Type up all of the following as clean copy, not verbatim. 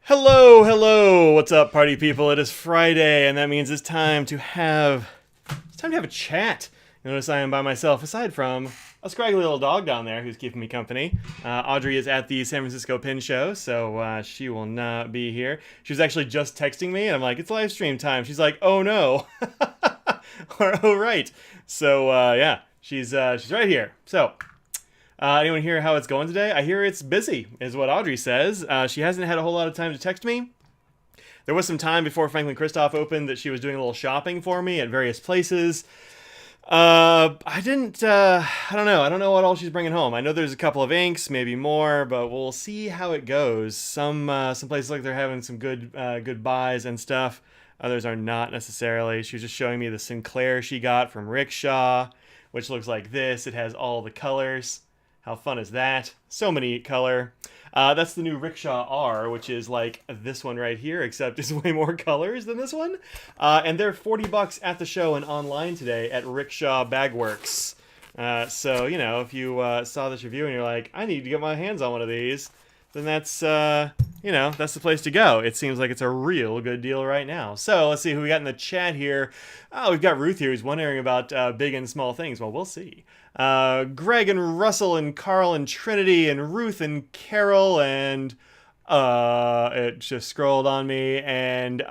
Hello, hello. What's up, party people? It is Friday, and that means it's time to have a chat. Notice I am by myself, aside from a scraggly little dog down there who's keeping me company. Audrey is at the San Francisco Pin Show, so she will not be here. She was actually just texting me, and I'm like, "It's live stream time." She's like, "Oh no," or "Oh right." So yeah, she's right here. So. Anyone hear how it's going today? I hear it's busy, is what Audrey says. She hasn't had a whole lot of time to text me. There was some time before Franklin Christoph opened that she was doing a little shopping for me at various places. I didn't, I don't know. I don't know what all she's bringing home. I know there's a couple of inks, maybe more, but we'll see how it goes. Some places like they're having some good buys and stuff. Others are not necessarily. She was just showing me the Sinclair she got from Rickshaw, which looks like this. It has all the colors. How fun is that? So many color. That's the new Rickshaw R, which is like this one right here, except it's way more colors than this one. And they're $40 at the show and online today at Rickshaw Bagworks. So, you know, if you saw this review and you're like, I need to get my hands on one of these, then that's, that's the place to go. It seems like it's a real good deal right now. So let's see who we got in the chat here. Oh, we've got Ruth here who's wondering about big and small things. Well, we'll see. Greg and Russell and Carl and Trinity and Ruth and Carol and it just scrolled on me and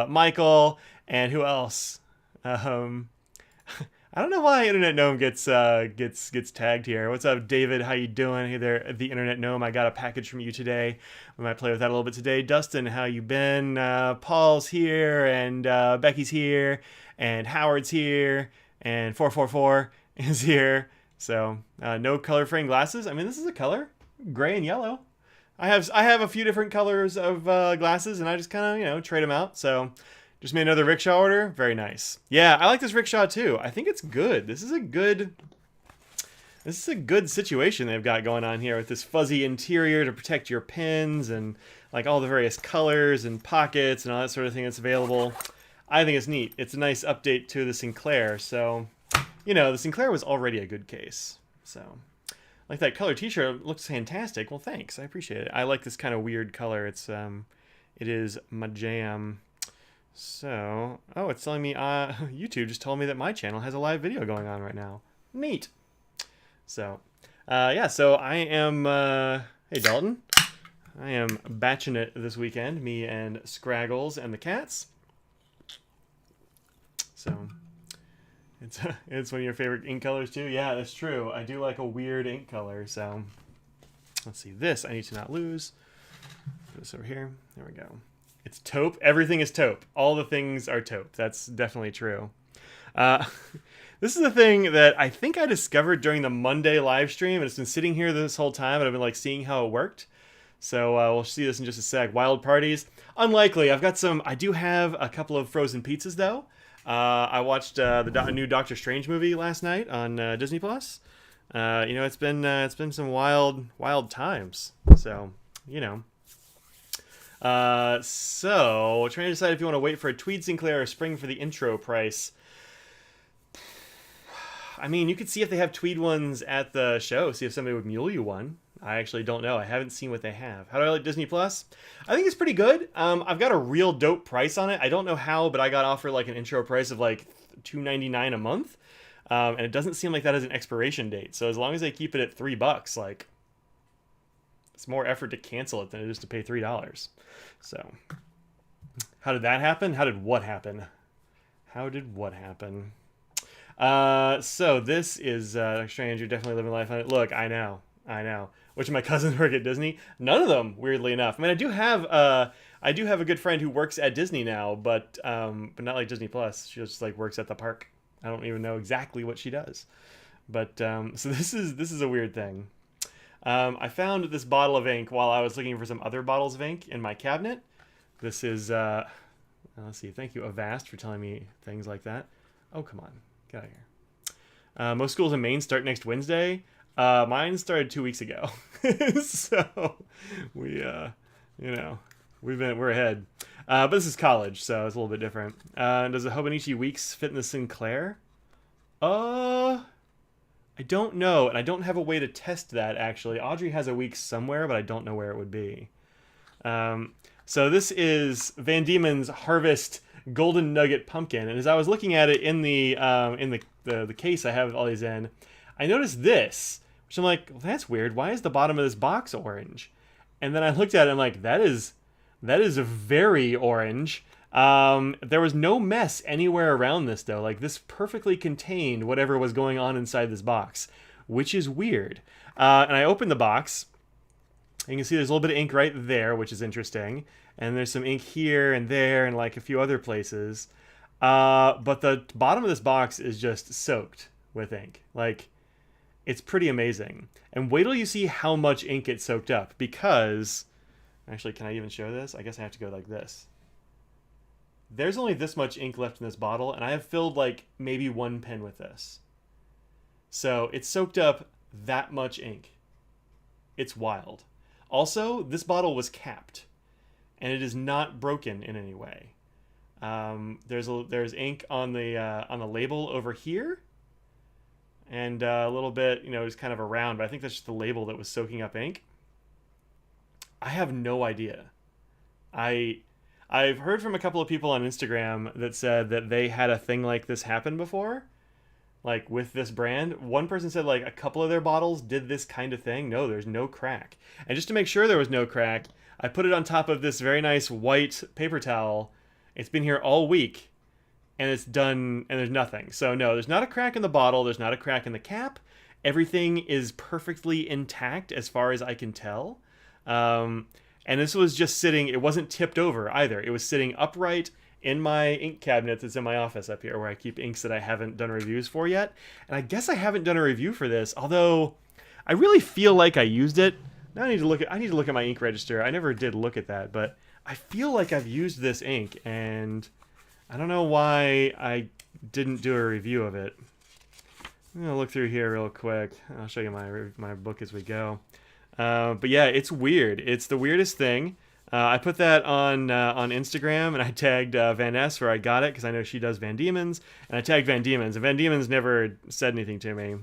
Michael and who else? I don't know why Internet Gnome gets tagged here. What's up, David? How you doing? Hey there, the Internet Gnome. I got a package from you today. We might play with that a little bit today. Dustin, how you been? Paul's here, and Becky's here, and Howard's here, and 444 is here. So no color frame glasses. I mean, this is a color, gray and yellow. I have a few different colors of glasses, and I just kind of trade them out. So. Just made another rickshaw order. Very nice. Yeah, I like this rickshaw too. I think it's good. This is a good situation they've got going on here with this fuzzy interior to protect your pins and like all the various colors and pockets and all that sort of thing that's available. I think it's neat. It's a nice update to the Sinclair. So, the Sinclair was already a good case. So, like that color t-shirt looks fantastic. Well, thanks. I appreciate it. I like this kind of weird color. It is my jam. So, it's telling me, YouTube just told me that my channel has a live video going on right now. Neat. So, so I am, hey Dalton, I am batching it this weekend, me and Scraggles and the cats. So, it's one of your favorite ink colors too? Yeah, that's true. I do like a weird ink color, so, let's see, this I need to not lose. Put this over here, there we go. It's taupe. Everything is taupe. All the things are taupe. That's definitely true. This is a thing that I think I discovered during the Monday live stream, and it's been sitting here this whole time, and I've been like seeing how it worked. So we'll see this in just a sec. Wild parties. Unlikely. I do have a couple of frozen pizzas though. I watched the new Doctor Strange movie last night on Disney Plus. It's been some wild times. So So, trying to decide if you want to wait for a Tweed Sinclair or spring for the intro price. I mean, you could see if they have Tweed ones at the show, see if somebody would mule you one. I actually don't know. I haven't seen what they have. How do I like Disney Plus? I think it's pretty good. I've got a real dope price on it. I don't know how, but I got offered like an intro price of like $2.99 a month. And it doesn't seem like that has an expiration date. So as long as they keep it at $3, like, it's more effort to cancel it than it is to pay $3. So, how did that happen? How did what happen? So this is strange. You're definitely living life on it. Look, I know. Which of my cousins work at Disney? None of them, weirdly enough. I mean, I do have a good friend who works at Disney now, but not like Disney Plus. She just like works at the park. I don't even know exactly what she does. But so this is a weird thing. I found this bottle of ink while I was looking for some other bottles of ink in my cabinet. This is, let's see, thank you, Avast, for telling me things like that. Oh, come on, get out of here. Most schools in Maine start next Wednesday. Mine started 2 weeks ago. So, we're ahead. But this is college, so it's a little bit different. Does the Hobonichi Weeks fit in the Sinclair? I don't know, and I don't have a way to test that, actually. Audrey has a week somewhere, but I don't know where it would be. So this is Van Diemen's Harvest Golden Nugget Pumpkin, and as I was looking at it in the case I have all these in, I noticed this, which I'm like, well, that's weird. Why is the bottom of this box orange? And then I looked at it, and I'm like, that is very orange. There was no mess anywhere around this though. Like this perfectly contained whatever was going on inside this box, which is weird. And I opened the box. You can see there's a little bit of ink right there, which is interesting. And there's some ink here and there and like a few other places. But the bottom of this box is just soaked with ink. Like, it's pretty amazing. And wait till you see how much ink it soaked up, because... Actually, can I even show this? I guess I have to go like this. There's only this much ink left in this bottle, and I have filled like maybe one pen with this. So it soaked up that much ink. It's wild. Also, this bottle was capped, and it is not broken in any way. There's ink on the label over here, and a little bit, just kind of around, but I think that's just the label that was soaking up ink. I have no idea. I've heard from a couple of people on Instagram that said that they had a thing like this happen before, like with this brand. One person said like a couple of their bottles did this kind of thing. No, there's no crack. And just to make sure there was no crack, I put it on top of this very nice white paper towel. It's been here all week, and it's done, and there's nothing. So no, there's not a crack in the bottle. There's not a crack in the cap. Everything is perfectly intact as far as I can tell. And this was just sitting, it wasn't tipped over either. It was sitting upright in my ink cabinet that's in my office up here, where I keep inks that I haven't done reviews for yet. And I guess I haven't done a review for this, although I really feel like I used it. Now I need to look at my ink register. I never did look at that, but I feel like I've used this ink, and I don't know why I didn't do a review of it. I'm gonna look through here real quick. I'll show you my book as we go. But yeah, it's weird. It's the weirdest thing. I put that on Instagram, and I tagged Vanessa where I got it, because I know she does Van Diemen's, and I tagged Van Diemen's, and Van Diemen's never said anything to me.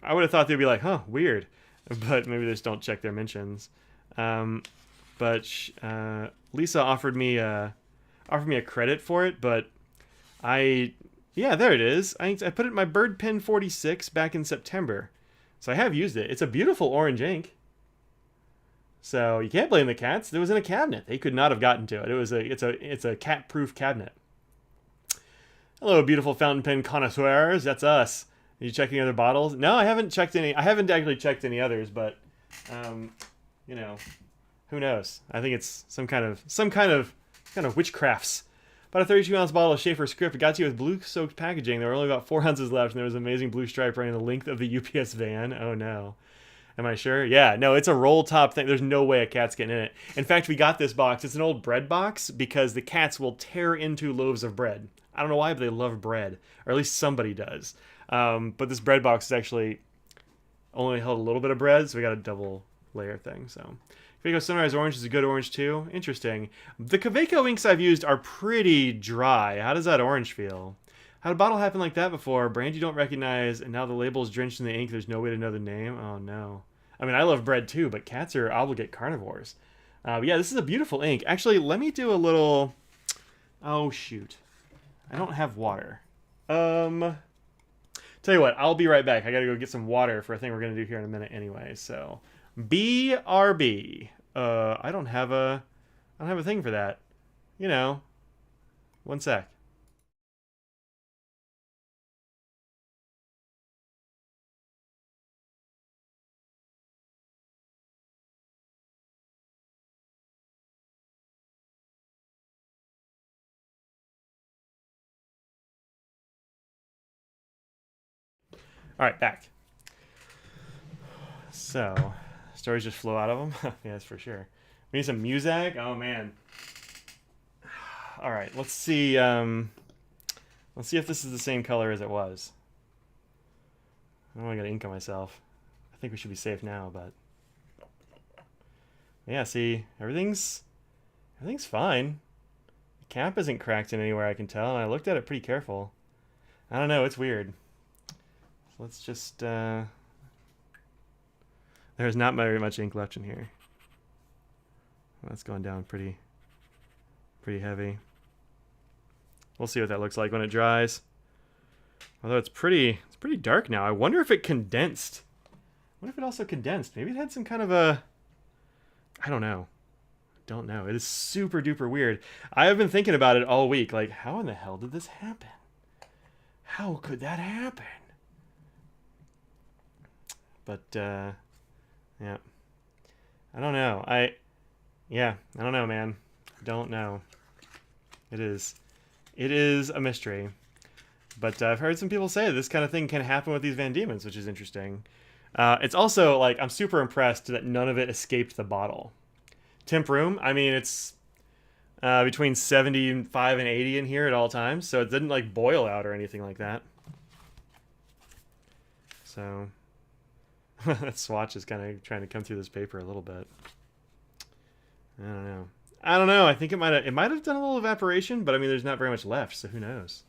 I would have thought they'd be like, huh, weird, but maybe they just don't check their mentions. But Lisa offered me a credit for it, but yeah, there it is. I put it in my Bird Pen 46 back in September. So I have used it. It's a beautiful orange ink. So you can't blame the cats. It was in a cabinet. They could not have gotten to it. It's a cat-proof cabinet. Hello, beautiful fountain pen connoisseurs. That's us. Are you checking other bottles? No, I haven't checked any. I haven't actually checked any others, but who knows? I think it's some kind of witchcrafts. About a 32-ounce bottle of Schaefer Script. It got to you with blue-soaked packaging. There were only about 4 ounces left, and there was an amazing blue stripe running the length of the UPS van. Oh, no. Am I sure? Yeah, no, it's a roll-top thing. There's no way a cat's getting in it. In fact, we got this box. It's an old bread box, because the cats will tear into loaves of bread. I don't know why, but they love bread. Or at least somebody does. But this bread box is actually only held a little bit of bread, so we got a double layer thing, so... Kaweco Sunrise Orange is a good orange too. Interesting. The Kaweco inks I've used are pretty dry. How does that orange feel? Had a bottle happen like that before. A brand you don't recognize, and now the label is drenched in the ink. There's no way to know the name. Oh no. I mean, I love bread too, but cats are obligate carnivores. But yeah, this is a beautiful ink. Actually, let me do a little... Oh shoot. I don't have water. Tell you what, I'll be right back. I gotta go get some water for a thing we're gonna do here in a minute anyway, so... BRB. I don't have a thing for that. One sec. All right, back. So, stories just flow out of them. Yeah, that's for sure. We need some music. Oh man. All right, let's see. Let's see if this is the same color as it was. I don't want to get ink on myself. I think we should be safe now, but yeah. See, everything's fine. The cap isn't cracked in anywhere I can tell, and I looked at it pretty careful. I don't know. It's weird. So let's just. There's not very much ink left in here. That's going down pretty heavy. We'll see what that looks like when it dries. Although it's pretty dark now. I wonder if it condensed. What if it also condensed? Maybe it had some kind of a... I don't know. Don't know. It is super duper weird. I have been thinking about it all week. Like, how in the hell did this happen? How could that happen? But, yeah. I don't know. I don't know, man. Don't know. It is a mystery. But I've heard some people say this kind of thing can happen with these Van Diemen's, which is interesting. It's also, like, I'm super impressed that none of it escaped the bottle. Temp room, I mean, it's between 75 and 80 in here at all times, so it didn't, like, boil out or anything like that. So, that swatch is kind of trying to come through this paper a little bit. I don't know. I think it might have done a little evaporation, but I mean, there's not very much left, so who knows?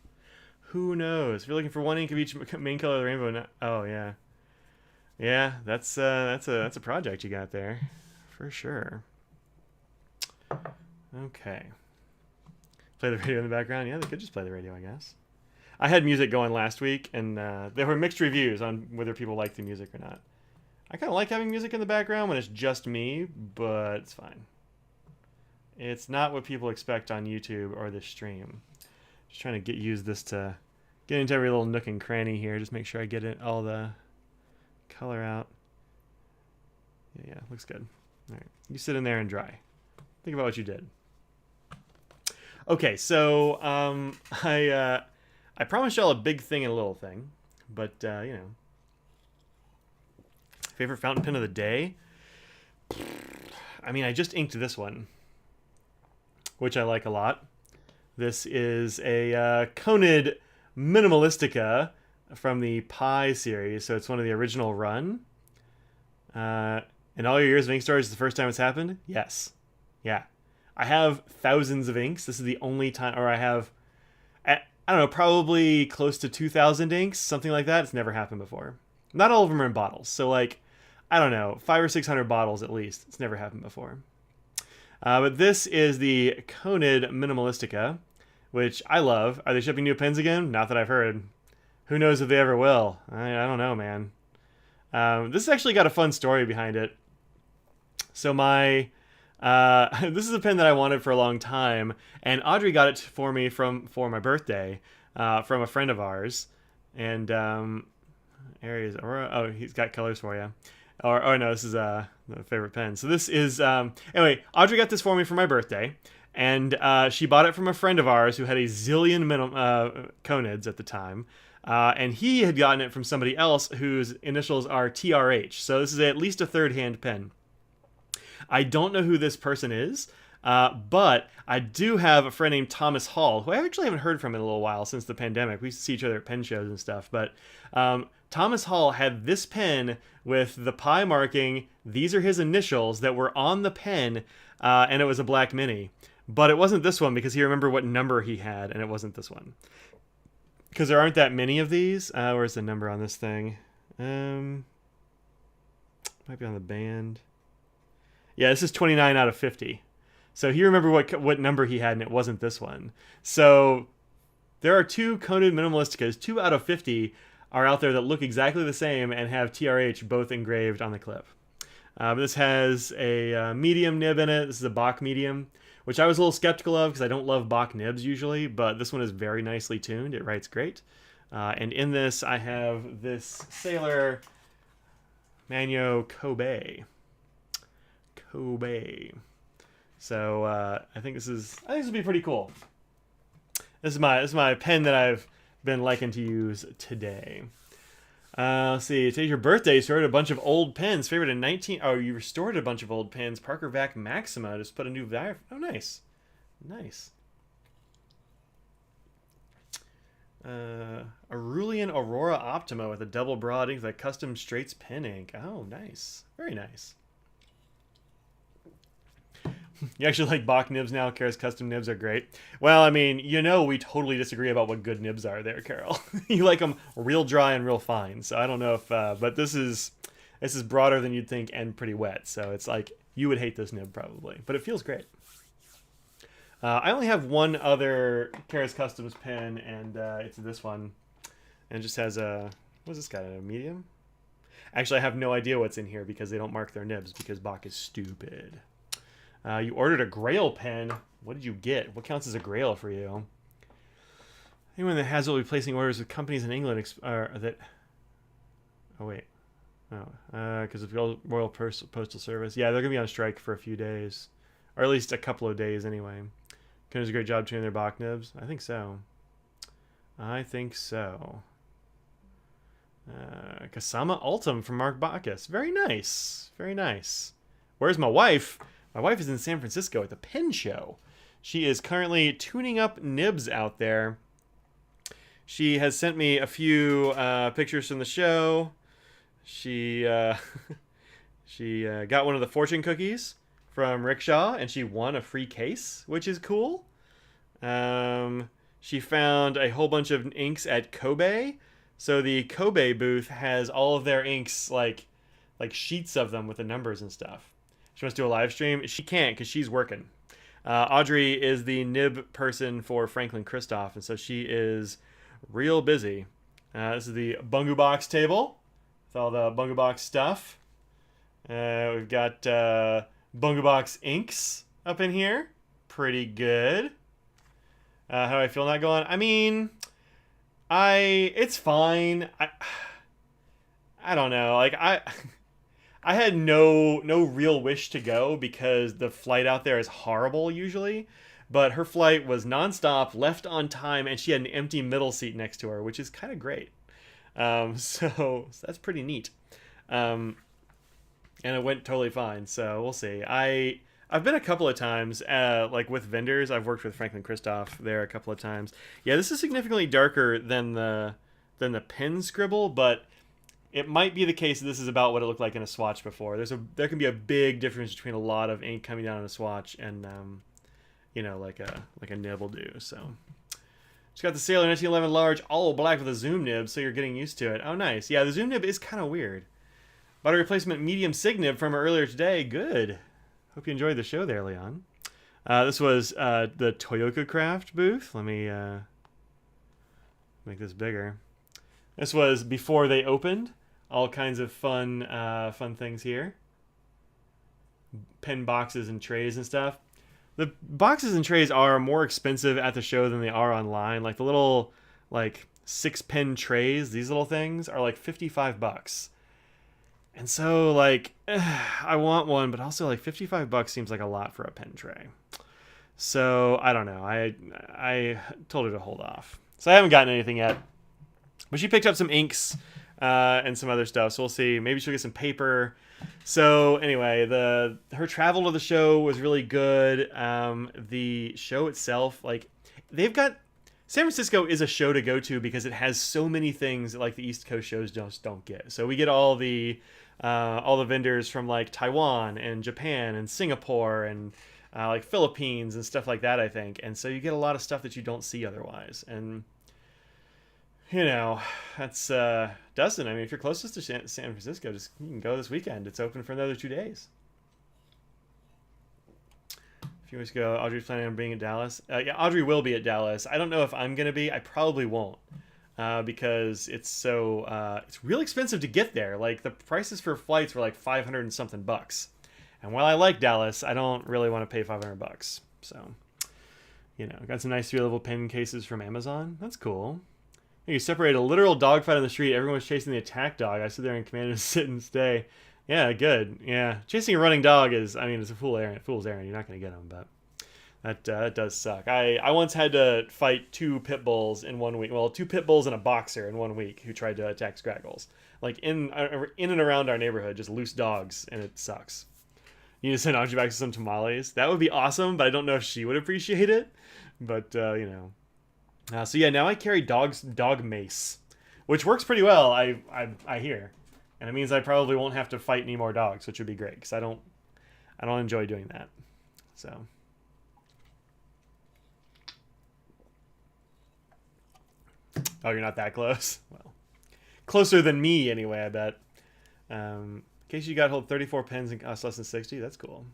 Who knows? If you're looking for one ink of each main color of the rainbow, oh yeah, yeah, that's a project you got there, for sure. Okay. Play the radio in the background. Yeah, they could just play the radio, I guess. I had music going last week, and there were mixed reviews on whether people like the music or not. I kind of like having music in the background when it's just me, but it's fine. It's not what people expect on YouTube or this stream. Just trying to use this to get into every little nook and cranny here. Just make sure I get it all the color out. Yeah, looks good. All right, you sit in there and dry. Think about what you did. Okay, so I promised y'all a big thing and a little thing, but you know, favorite fountain pen of the day. I mean, I just inked this one, which I like a lot. This is a Conid Minimalistica from the Pi series, so it's one of the original run. In all your years of ink storage, is the first time it's happened? Yes. Yeah. I have thousands of inks. This is the only time, or I have, I don't know, probably close to 2,000 inks, something like that. It's never happened before. Not all of them are in bottles, so like, I don't know, 500 or 600 bottles at least. It's never happened before. But this is the Conid Minimalistica, which I love. Are they shipping new pens again? Not that I've heard. Who knows if they ever will? I don't know, man. This has actually got a fun story behind it. So my... this is a pen that I wanted for a long time, and Audrey got it for me for my birthday from a friend of ours. And Aries, oh, he's got colors for you. Or no, this is the favorite pen. So this is anyway. Audrey got this for me for my birthday, and she bought it from a friend of ours who had a zillion Conids at the time, and he had gotten it from somebody else whose initials are TRH. So this is at least a third-hand pen. I don't know who this person is, but I do have a friend named Thomas Hall, who I actually haven't heard from in a little while since the pandemic. We used to see each other at pen shows and stuff, but Thomas Hall had this pen with the Pi marking. These are his initials that were on the pen, and it was a black mini. But it wasn't this one because he remembered what number he had, and it wasn't this one. Because there aren't that many of these. Where's the number on this thing? Might be on the band. Yeah, this is 29 out of 50. So he remembered what number he had, and it wasn't this one. So there are two Conid Minimalisticas, 2 out of 50 are out there that look exactly the same and have TRH both engraved on the clip. This has a medium nib in it. This is a Bach medium, which I was a little skeptical of because I don't love Bach nibs usually, but this one is very nicely tuned. It writes great. And in this, I have this Sailor Manyo Kobe. So I think this will be pretty cool. This is my pen that I've been liking to use today. Let's see. Today's your birthday. You restored a bunch of old pens. Favorite in 19. Oh, you restored a bunch of old pens. Parker Vac Maxima. Just put a new value. Oh, nice, nice. Aurelian Aurora Optima with a double broad ink with a custom straights pen ink. Oh, nice. Very nice. You actually like Bach nibs now? Kara's custom nibs are great. Well, I mean, you know we totally disagree about what good nibs are there, Carol. You like them real dry and real fine. So I don't know if... but this is broader than you'd think and pretty wet. So it's like You would hate this nib probably, but it feels great. I only have one other Karas Customs pen, and it's this one. And it just has a, what's this got, a medium? Actually, I have no idea what's in here because they don't mark their nibs because Bach is stupid. You ordered a Grail pen. What did you get? What counts as a Grail for you? Anyone that has will be placing orders with companies in England that... Oh, wait. Oh, because of the Royal Postal Service. Yeah, they're going to be on strike for a few days. Or at least a couple of days, anyway. Can do a great job tuning their Bach nibs? I think so. I think so. Kasama Ultim from Mark Bacchus. Very nice. Very nice. Where's my wife? My wife is in San Francisco at the pen show. She is currently tuning up nibs out there. She has sent me a few pictures from the show. She she got one of the fortune cookies from Rickshaw, and she won a free case, which is cool. She found a whole bunch of inks at Kobe. So the Kobe booth has all of their inks, like sheets of them with the numbers and stuff. She wants to do a live stream. She can't because she's working. Audrey is the nib person for Franklin Christoph, and so she is real busy. This is the Bungu Box table with all the Bungu Box stuff. We've got Bungu Box inks up in here. Pretty good. How do I feel not going? I mean, it's fine. I don't know. Like I had no real wish to go because the flight out there is horrible usually. But her flight was nonstop, left on time, and she had an empty middle seat next to her, which is kind of great. So that's pretty neat. And it went totally fine. So we'll see. I've been a couple of times, like with vendors. I've worked with Franklin Christoph there a couple of times. Yeah, this is significantly darker than the pen scribble, but it might be the case that this is about what it looked like in a swatch before. There can be a big difference between a lot of ink coming down in a swatch and like a nib will do. So it's got the Sailor 1911 large all black with a zoom nib, so you're getting used to it. Oh, nice. Yeah, the zoom nib is kind of weird. Bought a replacement medium sig nib from her earlier today. Good. Hope you enjoyed the show there, Leon. This was the Toyota Craft booth. Let me make this bigger. This was before they opened. All kinds of fun things here. Pen boxes and trays and stuff. The boxes and trays are more expensive at the show than they are online. Like the little 6-pen trays, these little things are like $55. And so I want one, but also $55 seems like a lot for a pen tray. So I don't know. I told her to hold off. So I haven't gotten anything yet. But she picked up some inks and some other stuff. So we'll see. Maybe she'll get some paper. So anyway, her travel to the show was really good. The show itself, they've got San Francisco is a show to go to because it has so many things that the East Coast shows just don't get. So we get all the vendors from Taiwan and Japan and Singapore and Philippines and stuff like that, I think. And so you get a lot of stuff that you don't see otherwise. And that's Dustin. I mean, if you're closest to San Francisco, you can go this weekend. It's open for another 2 days. A few weeks ago, Audrey's planning on being in Dallas. Yeah, Audrey will be at Dallas. I don't know if I'm going to be. I probably won't because it's it's real expensive to get there. The prices for flights were $500 and something bucks. And while I like Dallas, I don't really want to pay $500. So, got some nice 3-level pen cases from Amazon. That's cool. You separate a literal dogfight on the street. Everyone was chasing the attack dog. I stood there and commanded to sit and stay. Yeah, good. Yeah, chasing a running dog it's a fool's errand. You're not going to get them, but that does suck. I once had to fight 2 pit bulls in 1 week. Well, 2 pit bulls and a boxer in 1 week who tried to attack Scraggles. In and around our neighborhood, just loose dogs, and it sucks. You need to send Audrey back to some tamales. That would be awesome, but I don't know if she would appreciate it. But so yeah, now I carry dog mace, which works pretty well. I hear, and it means I probably won't have to fight any more dogs, which would be great because I don't enjoy doing that. So. Oh, you're not that close? Well, closer than me anyway, I bet. In case you got hold 34 pins and cost less than 60, that's cool.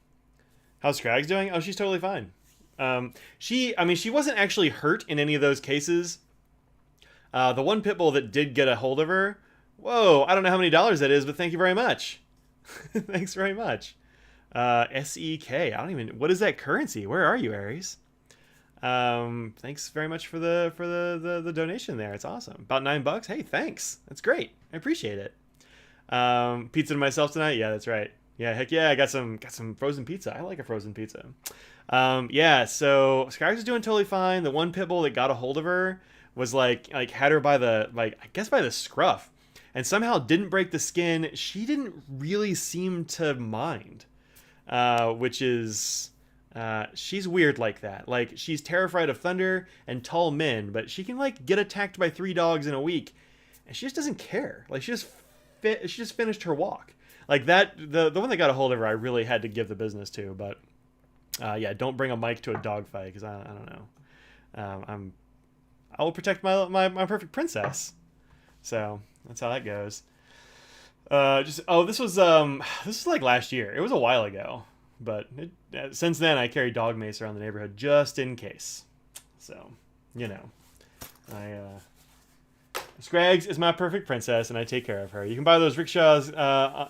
How's Scrags doing? Oh, she's totally fine. She wasn't actually hurt in any of those cases. The one pit bull that did get a hold of her, whoa, I don't know how many dollars that is, but thank you very much. Thanks very much. SEK, I don't even, what is that currency? Where are you, Aries? Thanks very much for the donation there. It's awesome. About $9. Hey, thanks. That's great. I appreciate it. Pizza to myself tonight? Yeah, that's right. Yeah, heck yeah, I got some frozen pizza. I like a frozen pizza. Yeah, so Skyers is doing totally fine. The one pit bull that got a hold of her was like had her by the I guess by the scruff, and somehow didn't break the skin. She didn't really seem to mind, which is she's weird like that. Like, she's terrified of thunder and tall men, but she can like get attacked by 3 dogs in a week, and she just doesn't care. Like, she just finished her walk. Like that, the one that got a hold of her, I really had to give the business to. But yeah, don't bring a mic to a dog fight, because I don't know. I will protect my perfect princess. So that's how that goes. This was like last year. It was a while ago, but since then I carry dog mace around the neighborhood just in case. So, you know, Scrags is my perfect princess, and I take care of her. You can buy those rickshaws.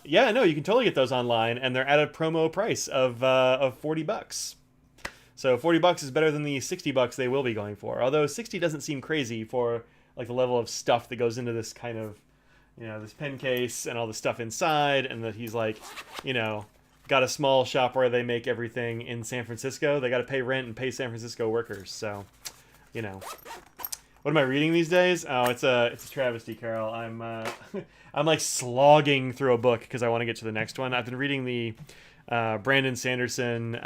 Yeah, no, you can totally get those online, and they're at a promo price of $40. So $40 is better than the $60 they will be going for. Although 60 doesn't seem crazy for like the level of stuff that goes into this kind of, you know, this pen case and all the stuff inside, and that he's like, you know, got a small shop where they make everything in San Francisco. They got to pay rent and pay San Francisco workers. So, you know. What am I reading these days? Oh, it's a travesty, Carol. I'm I'm like slogging through a book because I want to get to the next one. I've been reading the Brandon Sanderson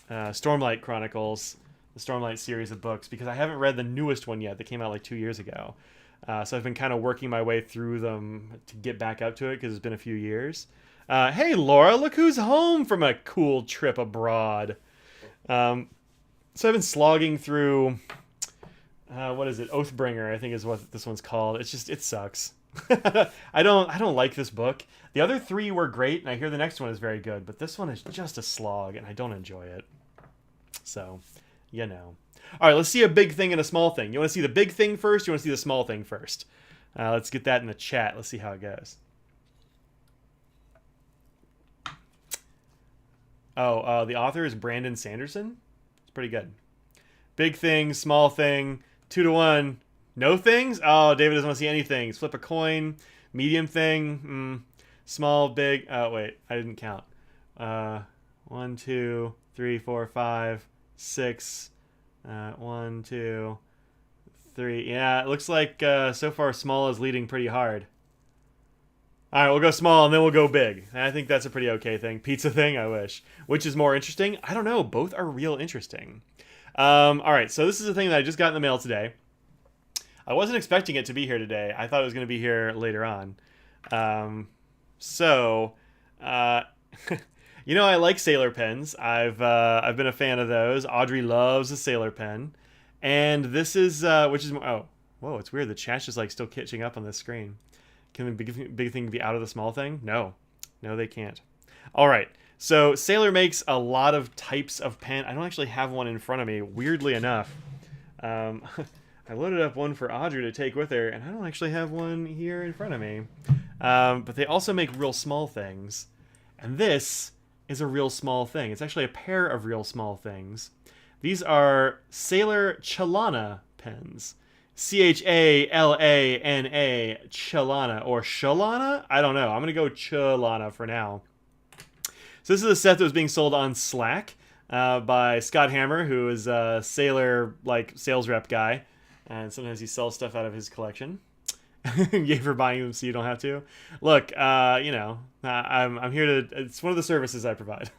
Stormlight Chronicles, the Stormlight series of books, because I haven't read the newest one yet that came out like 2 years ago. So I've been kind of working my way through them to get back up to it because it's been a few years. Hey, Laura, look who's home from a cool trip abroad. So I've been slogging through... what is it? Oathbringer, I think is what this one's called. It's just, it sucks. I don't like this book. The other 3 were great, and I hear the next one is very good, but this one is just a slog, and I don't enjoy it. So, you know. All right, let's see a big thing and a small thing. You want to see the big thing first? You want to see the small thing first? Let's get that in the chat. Let's see how it goes. Oh, the author is Brandon Sanderson. It's pretty good. Big thing, small thing, 2 to 1. No things? Oh, David doesn't want to see any things. Flip a coin. Medium thing. Small, big. Oh, wait. I didn't count. 1, 2, 3, 4, 5, 6. 1, 2, 3. Yeah, it looks like so far small is leading pretty hard. All right, we'll go small and then we'll go big. I think that's a pretty okay thing. Pizza thing, I wish. Which is more interesting? I don't know. Both are real interesting. All right, so this is a thing that I just got in the mail today. I wasn't expecting it to be here today. I thought it was going to be here later on. You know, I like sailor pens. I've been a fan of those. Audrey loves a sailor pen, and this is which is oh, whoa, it's weird. The chat's just like still catching up on this screen. Can the big thing be out of the small thing? No, they can't. All right. So Sailor makes a lot of types of pen. I don't actually have one in front of me, weirdly enough. I loaded up one for Audrey to take with her, and I don't actually have one here in front of me. But they also make real small things. And this is a real small thing. It's actually a pair of real small things. These are Sailor Chalana pens. Chalana, Chalana, or Shalana? I don't know. I'm going to go Chalana for now. So this is a set that was being sold on Slack by Scott Hammer, who is a Sailor sales rep guy, and sometimes he sells stuff out of his collection. Yay for buying them so you don't have to. Look, you know, I'm here to. It's one of the services I provide.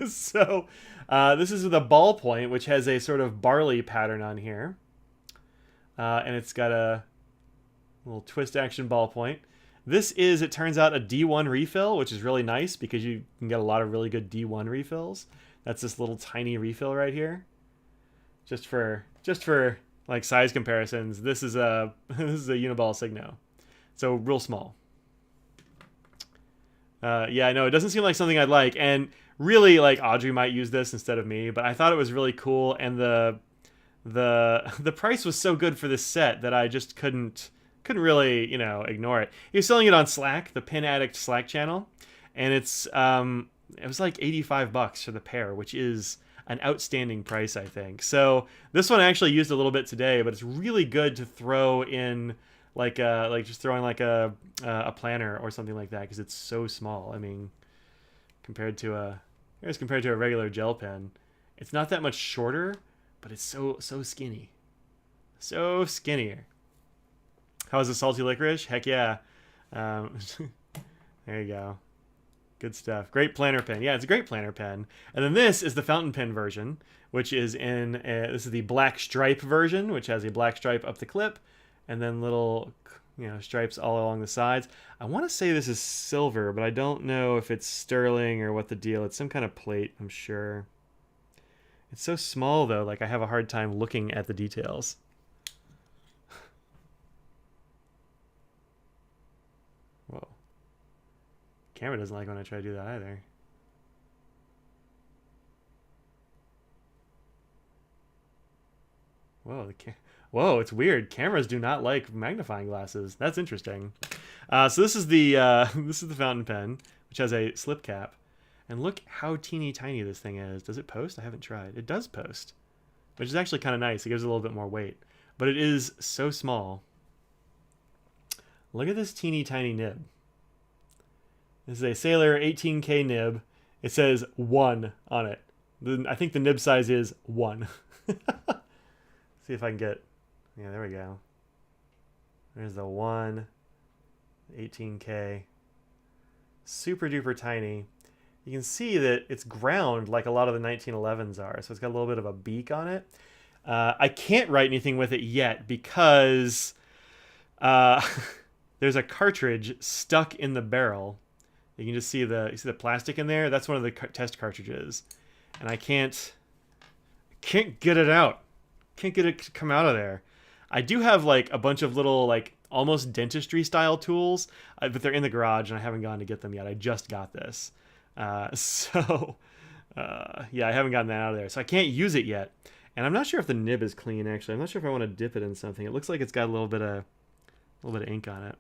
So this is with a ballpoint, which has a sort of barley pattern on here, and it's got a little twist action ballpoint. This is, it turns out, a D1 refill, which is really nice because you can get a lot of really good D1 refills. That's this little tiny refill right here. Just for like size comparisons, this is a Uniball Signo. So real small. Yeah, no, it doesn't seem like something I'd like. And really, like Audrey might use this instead of me, but I thought it was really cool, and the price was so good for this set that I just couldn't really ignore it. He was selling it on Slack, the Pin Addict Slack channel, and it was like $85 for the pair, which is an outstanding price, I think. So this one I actually used a little bit today, but it's really good to throw in like just throwing like a planner or something like that, because it's so small. I mean, compared to a regular gel pen, it's not that much shorter, but it's so skinny, so skinnier. How was the salty licorice? Heck yeah. Um, there you go. Good stuff. Great planner pen. Yeah, it's a great planner pen. And then this is the fountain pen version, which is this is the black stripe version, which has a black stripe up the clip, and then little stripes all along the sides. I want to say this is silver, but I don't know if it's sterling or what the deal. It's some kind of plate, I'm sure. It's so small though, like I have a hard time looking at the details. Whoa. Camera doesn't like when I try to do that either. Whoa, it's weird. Cameras do not like magnifying glasses. That's interesting. So this is the this is the fountain pen, which has a slip cap. And look how teeny tiny this thing is. Does it post? I haven't tried. It does post, which is actually kind of nice. It gives it a little bit more weight. But it is so small. Look at this teeny tiny nib. This is a Sailor 18K nib. It says 1 on it. I think the nib size is 1. See if I can get... Yeah, there we go. There's the 1. 18K. Super duper tiny. You can see that it's ground like a lot of the 1911s are. So it's got a little bit of a beak on it. I can't write anything with it yet because there's a cartridge stuck in the barrel. You can just see the plastic in there. That's one of the test cartridges, and I can't get it out. Can't get it to come out of there. I do have like a bunch of little like almost dentistry style tools, but they're in the garage and I haven't gone to get them yet. I just got this, yeah, I haven't gotten that out of there, so I can't use it yet. And I'm not sure if the nib is clean. Actually, I'm not sure if I want to dip it in something. It looks like it's got a little bit of ink on it.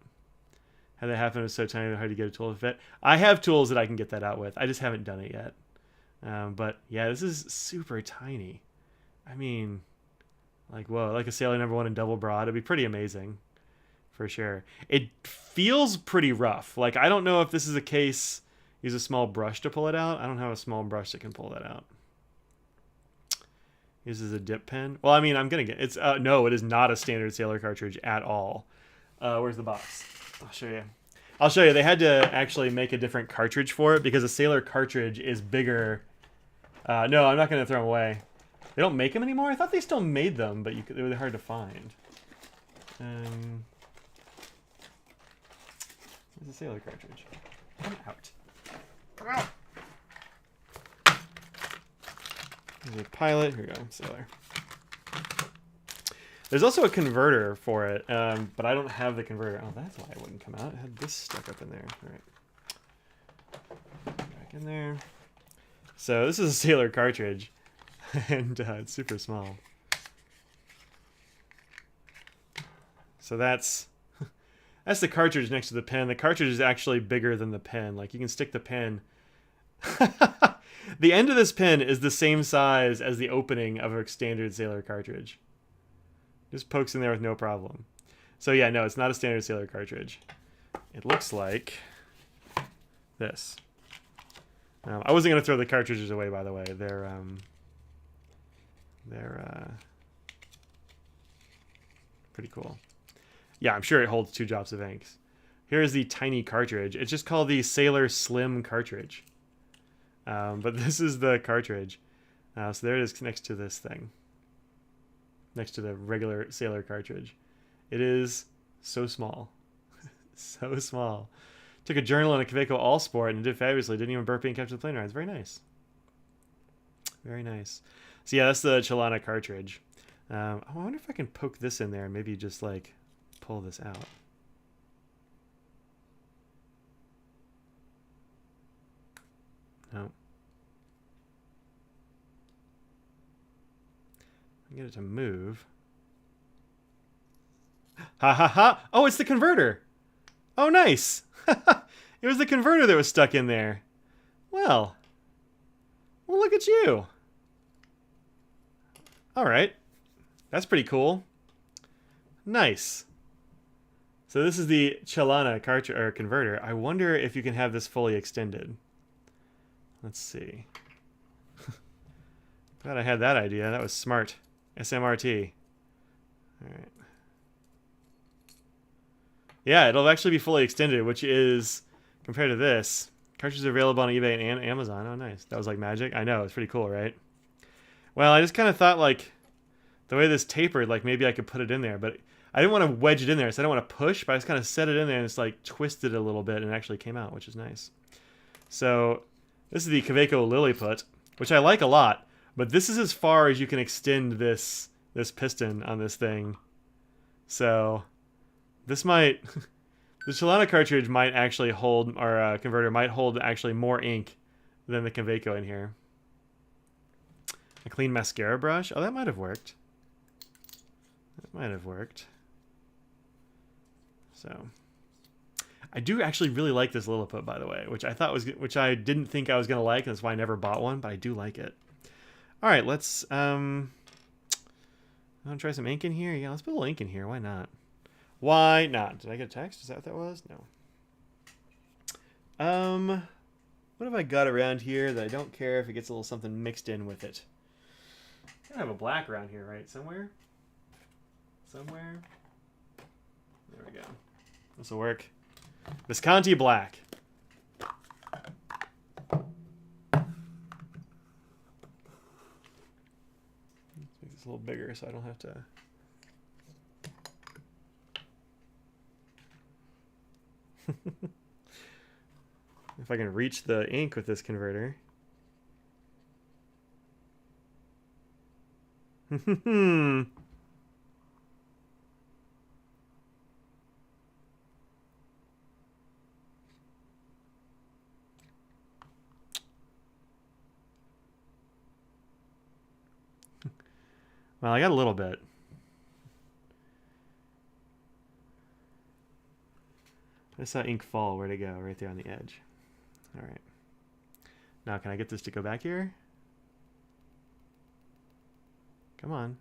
How that happened was so tiny and hard to get a tool to fit. I have tools that I can get that out with. I just haven't done it yet. But yeah, this is super tiny. I mean, like, whoa, like a Sailor No. 1 in double broad. It'd be pretty amazing, for sure. It feels pretty rough. Like, I don't know if this is a case, use a small brush to pull it out. I don't have a small brush that can pull that out. Uses a dip pen. Well, I mean, I'm going to get, it's, no, it is not a standard Sailor cartridge at all. Where's the box? I'll show you. They had to actually make a different cartridge for it because a Sailor cartridge is bigger. No, I'm not going to throw them away. They don't make them anymore? I thought they still made them, but they were hard to find. Where's the Sailor cartridge? Come out. Come out! There's a pilot. Here we go. Sailor. There's also a converter for it, but I don't have the converter. Oh, that's why it wouldn't come out. It had this stuck up in there. All right. Back in there. So this is a Sailor cartridge, and it's super small. So that's the cartridge next to the pen. The cartridge is actually bigger than the pen. Like, you can stick the pen. The end of this pen is the same size as the opening of a standard Sailor cartridge. Just pokes in there with no problem. So yeah, no, it's not a standard Sailor cartridge. It looks like this. I wasn't going to throw the cartridges away, by the way. They're pretty cool. Yeah, I'm sure it holds 2 drops of ink. Here's the tiny cartridge. It's just called the Sailor Slim cartridge. But this is the cartridge. So there it is next to this thing. Next to the regular Sailor cartridge. It is so small. So small. Took a journal and a Kaweco All Sport and did fabulously. Didn't even burp and capture the plane rides. Very nice. Very nice. So yeah, that's the Chelana cartridge. I wonder if I can poke this in there and maybe just like pull this out. No. Get it to move. Ha ha ha! Oh, it's the converter! Oh, nice! It was the converter that was stuck in there. Well, look at you. All right. That's pretty cool. Nice. So this is the Chelana cartridge or converter. I wonder if you can have this fully extended. Let's see. Glad I had that idea. That was smart. SMRT. All right. Yeah, it'll actually be fully extended, which is, compared to this, cartridges are available on eBay and Amazon. Oh, nice. That was like magic. I know. It's pretty cool, right? Well, I just kind of thought, like, the way this tapered, like, maybe I could put it in there, but I didn't want to wedge it in there, so I didn't want to push, but I just kind of set it in there and it's, like, twisted a little bit and it actually came out, which is nice. So, this is the Kaweco Lilliput, which I like a lot, but this is as far as you can extend this piston on this thing. So, this might... the Chelana cartridge might actually hold, or converter might hold actually more ink than the Kaweco in here. A clean mascara brush? Oh, that might have worked. That might have worked. So, I do actually really like this Lilliput, by the way, which I thought was, which I didn't think I was gonna like, and that's why I never bought one. But I do like it. All right, let's want to try some ink in here. Yeah, let's put a little ink in here. Why not? Why not? Did I get a text? Is that what that was? No. What have I got around here that I don't care if it gets a little something mixed in with it? I have a black around here, right? Somewhere? Somewhere? There we go. This will work. Visconti black. Let's make this a little bigger so I don't have to... If I can reach the ink with this converter. Well, I got a little bit. I saw ink fall. Where'd it go? Right there on the edge. All right. Now, can I get this to go back here? Come on.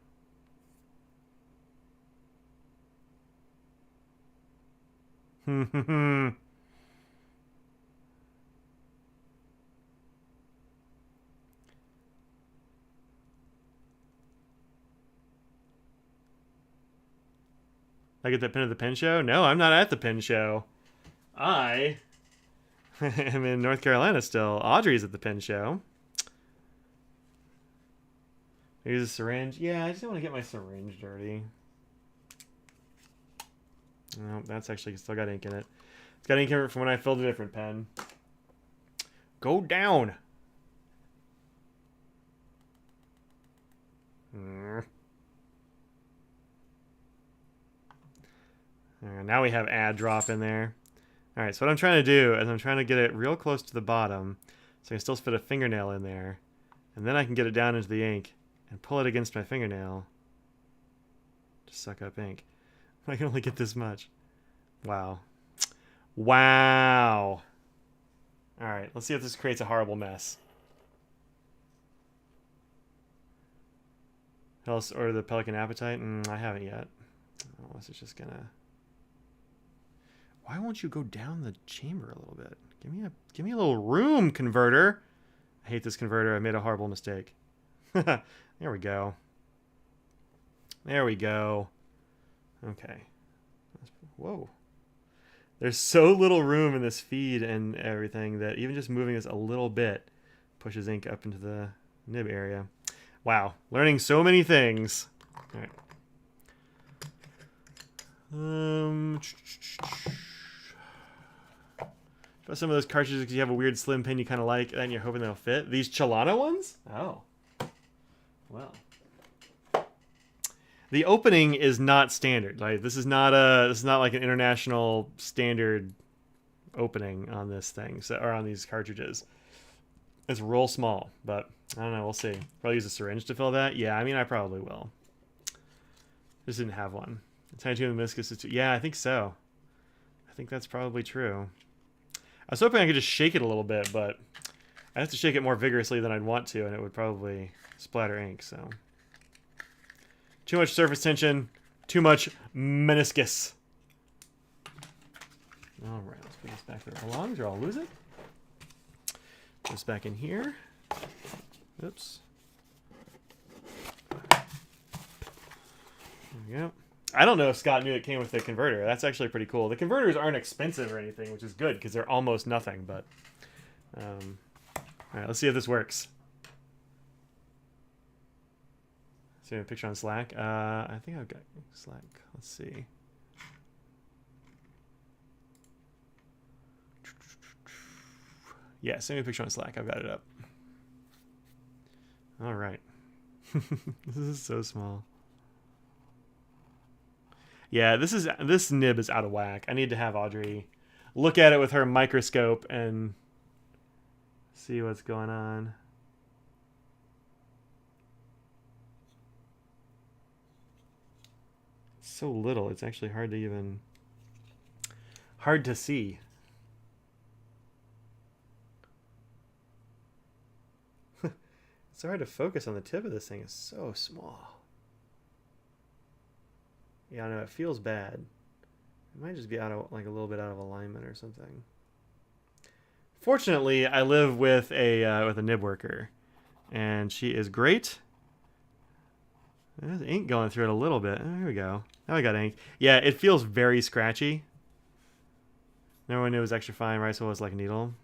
Like at the Pen of the Pen show? No, I'm not at the Pen show. I am in North Carolina still. Audrey's at the Pen show. Here's a syringe. Yeah, I just don't want to get my syringe dirty. No, that's actually still got ink in it. It's got ink in it from when I filled a different pen. Go down. Now we have add drop in there. All right, so what I'm trying to do is I'm trying to get it real close to the bottom so I can still fit a fingernail in there. And then I can get it down into the ink and pull it against my fingernail to suck up ink. I can only get this much. Wow. Wow. All right, let's see if this creates a horrible mess. Else order the Pelican Appetite? I haven't yet. Unless it's just gonna... Why won't you go down the chamber a little bit? Give me a little room, converter. I hate this converter. I made a horrible mistake. There we go. There we go. Okay. Whoa. There's so little room in this feed and everything that even just moving this a little bit pushes ink up into the nib area. Wow. Learning so many things. All right. Try some of those cartridges because you have a weird slim pin you kind of like and you're hoping they'll fit. These Chelana ones? Oh. Well. The opening is not standard. Like this is not like an international standard opening on this thing, so, or on these cartridges. It's real small, but I don't know. We'll see. Probably use a syringe to fill that. Yeah, I mean, I probably will. Just didn't have one. Tiny tube meniscus is too. Yeah, I think so. I think that's probably true. I was hoping I could just shake it a little bit, but I'd have to shake it more vigorously than I'd want to, and it would probably splatter ink, so. Too much surface tension, too much meniscus. All right, let's put this back there along, or I'll lose it. Put this back in here. Oops. There we go. I don't know if Scott knew it came with the converter. That's actually pretty cool. The converters aren't expensive or anything, which is good because they're almost nothing. But all right, let's see if this works. See a picture on Slack. I think I've got Slack. Let's see. Yeah, send me a picture on Slack. I've got it up. All right. This is so small. Yeah, this nib is out of whack. I need to have Audrey look at it with her microscope and see what's going on. It's so little, it's actually hard to see. It's hard to focus on the tip of this thing. It's so small. Yeah, I know, it feels bad. It might just be like a little bit out of alignment or something. Fortunately, I live with a nib worker, and she is great. There's ink going through it a little bit. Oh, here we go. Now I got ink. Yeah, it feels very scratchy. Remember when it was extra fine, right? So it was like a needle.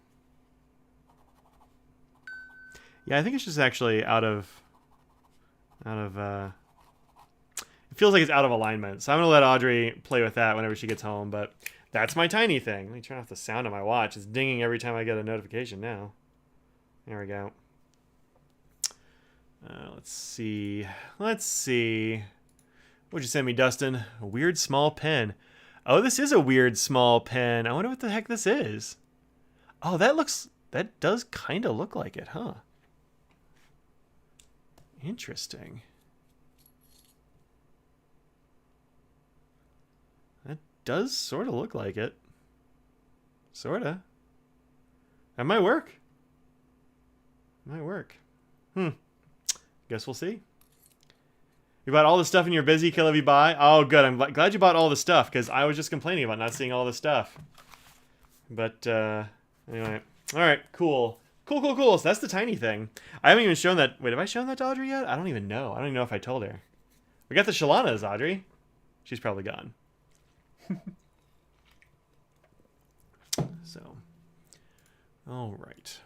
Yeah, I think it's just actually out of it feels like it's out of alignment. So I'm gonna let Audrey play with that whenever she gets home, but that's my tiny thing. Let me turn off the sound on my watch. It's dinging every time I get a notification now. There we go. Let's see. What'd you send me, Dustin? A weird small pen. Oh, this is a weird small pen. I wonder what the heck this is. Oh, that does kind of look like it, huh? Interesting. That does sort of look like it. Sorta. That might work. Guess we'll see. You bought all the stuff and you're busy. Kill if you buy. Oh, good. I'm glad you bought all the stuff because I was just complaining about not seeing all the stuff. But anyway. All right. Cool. Cool. So that's the tiny thing. I haven't even shown that. Wait, have I shown that to Audrey yet? I don't even know. I don't even know if I told her. We got the Shalanas, Audrey. She's probably gone. So. All right.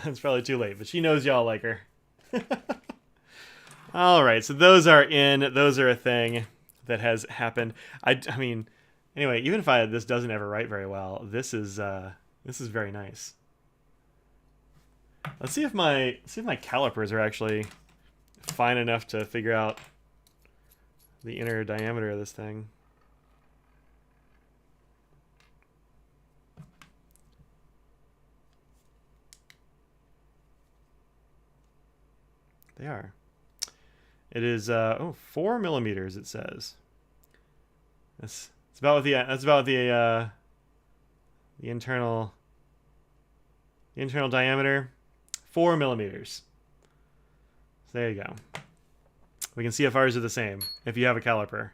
It's probably too late, but she knows y'all like her. All right, so those are in. Those are a thing that has happened. I mean, anyway, even if this doesn't ever write very well, this is very nice. Let's see if my calipers are actually fine enough to figure out the inner diameter of this thing. They are. It is 4 millimeters. It says. That's about the internal diameter. 4 millimeters. So there you go. We can see if ours are the same if you have a caliper.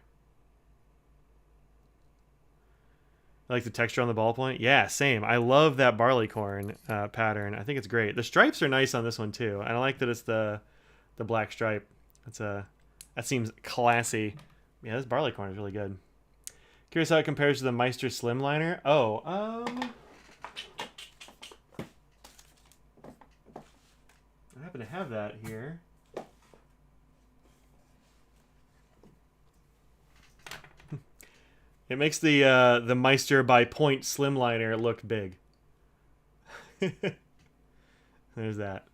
I like the texture on the ballpoint. Yeah, same. I love that barleycorn pattern. I think it's great. The stripes are nice on this one too. And I like that it's the black stripe. That seems classy. Yeah, this barleycorn is really good. Curious how it compares to the Meister Slimliner. Oh, I happen to have that here. It makes the Meister by Point Slimliner look big. There's that.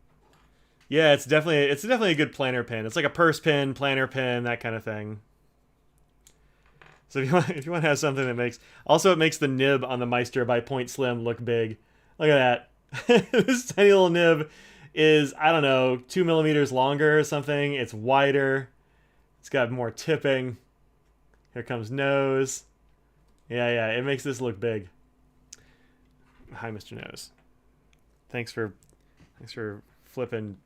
Yeah, it's definitely a good planner pen. It's like a purse pen, planner pen, that kind of thing. So if you want to have something that makes the nib on the Meister by Point Slim look big, Look at that. This tiny little nib is, I don't know, 2 millimeters longer or something. It's wider. It's got more tipping. Here comes nose. Yeah, it makes this look big. Hi, Mr. Nose. Thanks for flipping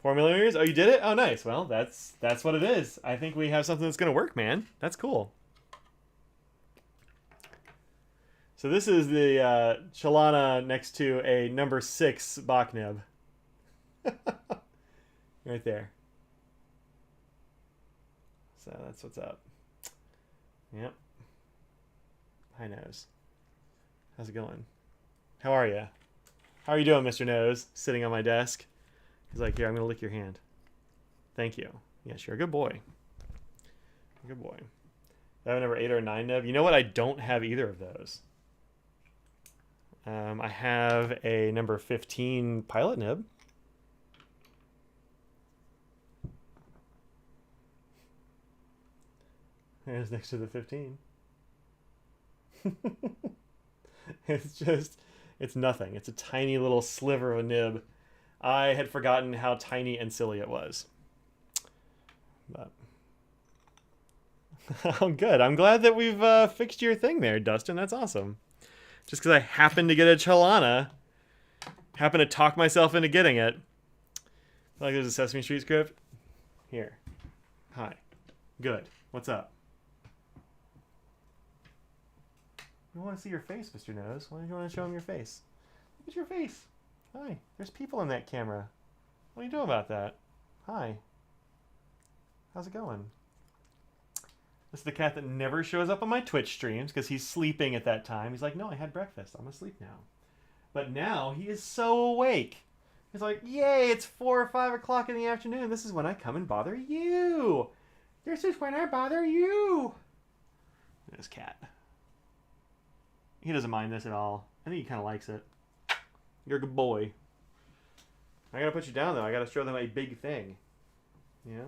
4 millimeters. Oh, you did it? Oh, nice. Well, that's what it is. I think we have something that's gonna work, man. That's cool. So this is the Chelana next to a number 6 Bach nib. Right there. So that's what's up. Yep. Hi, Nose. How's it going? How are you? How are you doing, Mr. Nose? Sitting on my desk. He's like, here, I'm going to lick your hand. Thank you. Yes, you're a good boy. Good boy. I have a number 8 or a 9 nib. You know what? I don't have either of those. I have a number 15 pilot nib. There's next to the 15. It's nothing. It's a tiny little sliver of a nib. I had forgotten how tiny and silly it was. But oh, good. I'm glad that we've fixed your thing there, Dustin. That's awesome. Just because I happened to get a Chelana, happened to talk myself into getting it. I feel like there's a Sesame Street script. Here. Hi. Good. What's up? I want to see your face, Mr. Nose. Why don't you want to show him your face? Look at your face. Hi. There's people in that camera. What do you do about that? Hi. How's it going? This is the cat that never shows up on my Twitch streams because he's sleeping at that time. He's like, no, I had breakfast. I'm asleep now. But now he is so awake. He's like, yay, it's 4 or 5 o'clock in the afternoon. This is when I come and bother you. This is when I bother you. This cat. He doesn't mind this at all. I think he kind of likes it. You're a good boy. I gotta put you down, though. I gotta show them a big thing. Yeah?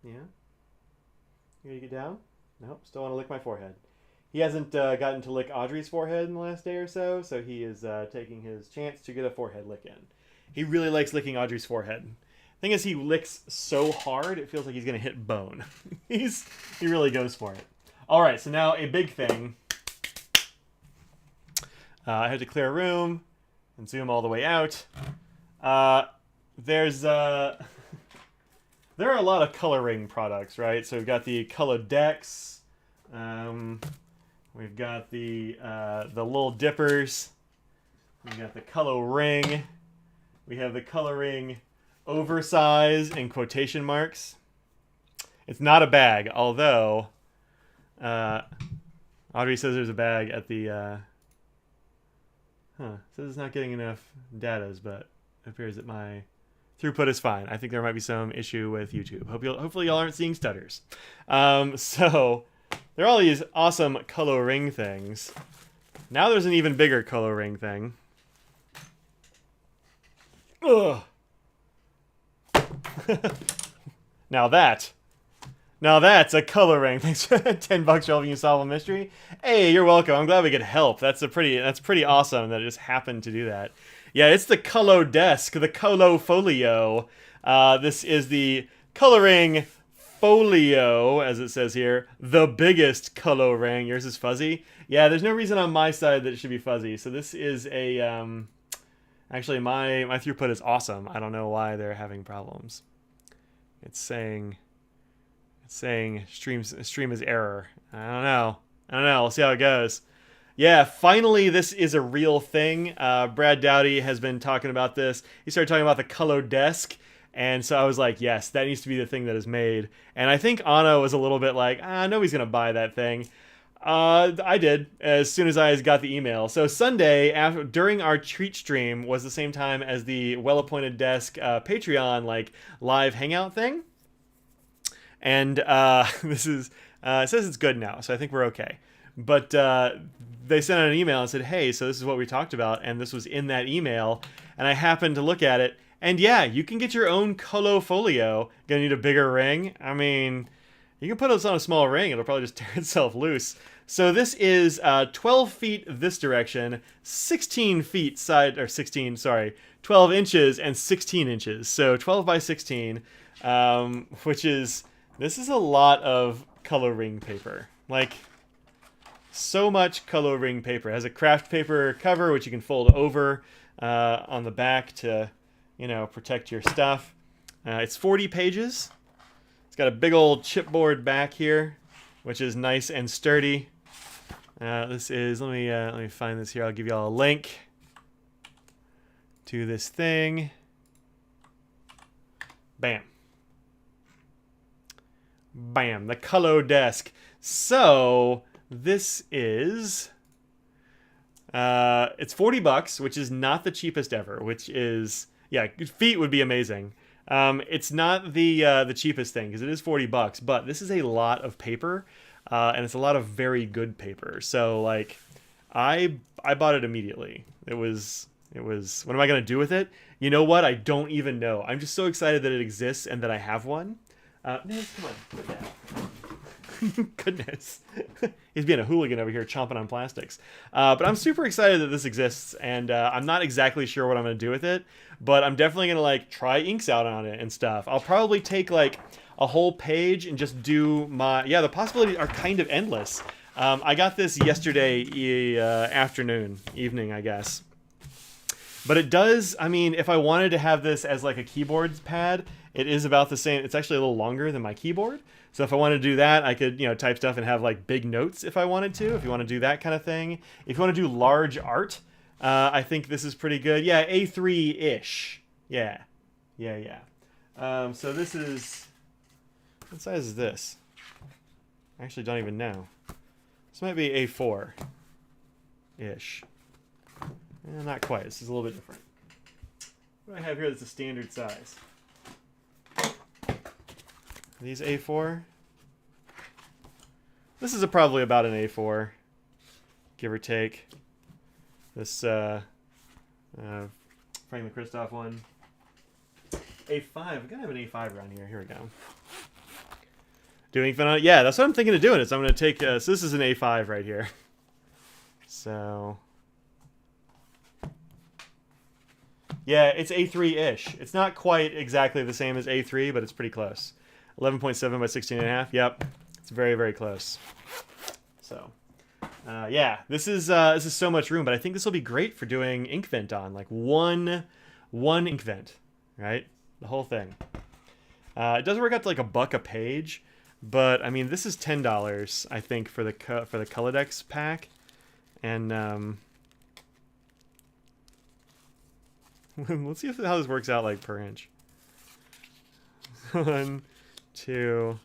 Yeah? You gonna get down? Nope. Still want to lick my forehead. He hasn't gotten to lick Audrey's forehead in the last day or so, so he is taking his chance to get a forehead lick in. He really likes licking Audrey's forehead. Thing is, he licks so hard, it feels like he's gonna hit bone. He really goes for it. All right, so now a big thing. I had to clear a room and zoom all the way out. There are a lot of coloring products, right? So we've got the Color Decks. We've got the little dippers. We've got the Color Ring. We have the coloring oversize in quotation marks. It's not a bag, although Audrey says there's a bag at the says it's not getting enough datas, but it appears that my throughput is fine. I think there might be some issue with YouTube. Hopefully y'all aren't seeing stutters. So there are all these awesome color ring things. Now there's an even bigger color ring thing. Ugh. Now that's a color ring. Thanks for $10 for helping you solve a mystery. Hey, you're welcome. I'm glad we could help. That's pretty awesome that it just happened to do that. Yeah, it's the Colo Desk, the Colo Folio. This is the coloring folio, as it says here. The biggest Colo ring. Yours is fuzzy. Yeah, there's no reason on my side that it should be fuzzy. So this is a actually my throughput is awesome. I don't know why they're having problems. It's saying stream is error. I don't know. We'll see how it goes. Yeah, finally this is a real thing. Brad Dowdy has been talking about this. He started talking about the Colo Desk, and so I was like, yes, that needs to be the thing that is made. And I think Anna was a little bit like, nobody's gonna buy that thing. I did as soon as I got the email. So Sunday during our treat stream was the same time as the Well-Appointed Desk Patreon live hangout thing. And this is it says it's good now, so I think we're okay. But they sent out an email and said, hey, so this is what we talked about, and this was in that email, and I happened to look at it, and yeah, you can get your own Colo Folio. Gonna need a bigger ring. I mean, you can put this on a small ring, it'll probably just tear itself loose. So this is 12 feet this direction, 16 feet side, or 16, sorry, 12 inches and 16 inches. So 12 by 16, which is, this is a lot of coloring paper. Like, so much coloring paper. It has a craft paper cover, which you can fold over on the back to, you know, protect your stuff. It's 40 pages. It's got a big old chipboard back here, which is nice and sturdy. This is, let me find this here. I'll give you all a link to this thing. Bam. Bam, the Color Desk. So this is, it's $40, which is not the cheapest ever, which is, yeah, feet would be amazing. It's not the cheapest thing because it is $40, but this is a lot of paper, and it's a lot of very good paper. So like, I bought it immediately. It was. What am I gonna do with it? You know what? I don't even know. I'm just so excited that it exists and that I have one. Nez, come on, put it down. Goodness, he's being a hooligan over here, chomping on plastics. But I'm super excited that this exists, and I'm not exactly sure what I'm gonna do with it. But I'm definitely gonna like try inks out on it and stuff. I'll probably take like a whole page and just do my, yeah, the possibilities are kind of endless. I got this yesterday evening, I guess. But it does, I mean, if I wanted to have this as like a keyboard pad, it is about the same. It's actually a little longer than my keyboard. So if I wanted to do that, I could, you know, type stuff and have like big notes if I wanted to, if you want to do that kind of thing. If you want to do large art, I think this is pretty good. Yeah, A3-ish. Yeah. So this is, what size is this? I actually don't even know. This might be A4-ish. Not quite. This is a little bit different. What do I have here that's a standard size? Are these A4? This is probably about an A4, give or take. This Franklin Christoph one. A5. I gotta have an A5 around here. Here we go. Doing fun. Yeah, that's what I'm thinking of doing. Is I'm gonna take. So this is an A5 right here. So. Yeah, it's A3-ish. It's not quite exactly the same as A3, but it's pretty close. 11.7 by 16.5. Yep, it's very, very close. So, yeah, this is so much room, but I think this will be great for doing ink vent on, like one ink vent, right? The whole thing. It does work out to like $1 a page, but I mean, this is $10, I think, for the Colodex pack, and let's see how this works out like per inch. 1, 2,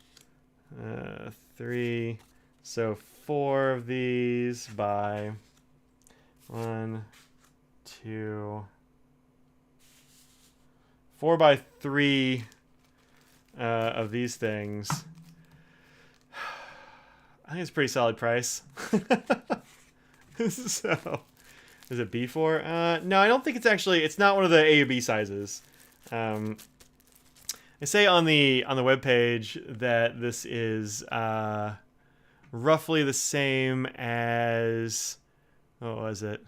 3. So 4 of these by 1, 2, 4 by 3 of these things. I think it's a pretty solid price. So. Is it B4? No, I don't think it's actually. It's not one of the A or B sizes. They say on the webpage that this is roughly the same as, what was it?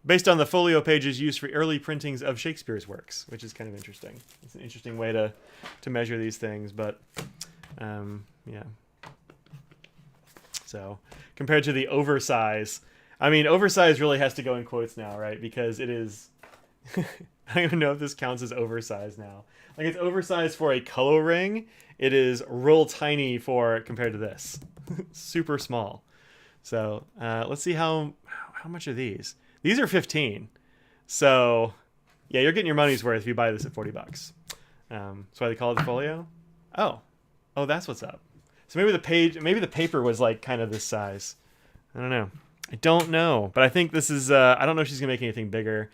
Based on the folio pages used for early printings of Shakespeare's works, which is kind of interesting. It's an interesting way to measure these things, but yeah. So compared to the oversize. I mean, oversized really has to go in quotes now, right? Because it is... I don't even know if this counts as oversized now. Like, it's oversized for a color ring. It is real tiny compared to this. Super small. So, let's see how much are these? These are 15. So, yeah, you're getting your money's worth if you buy this at $40. That's why they call it the folio? Oh, that's what's up. So maybe the paper was like kind of this size. I don't know. I don't know, but I think this is, I don't know if she's going to make anything bigger.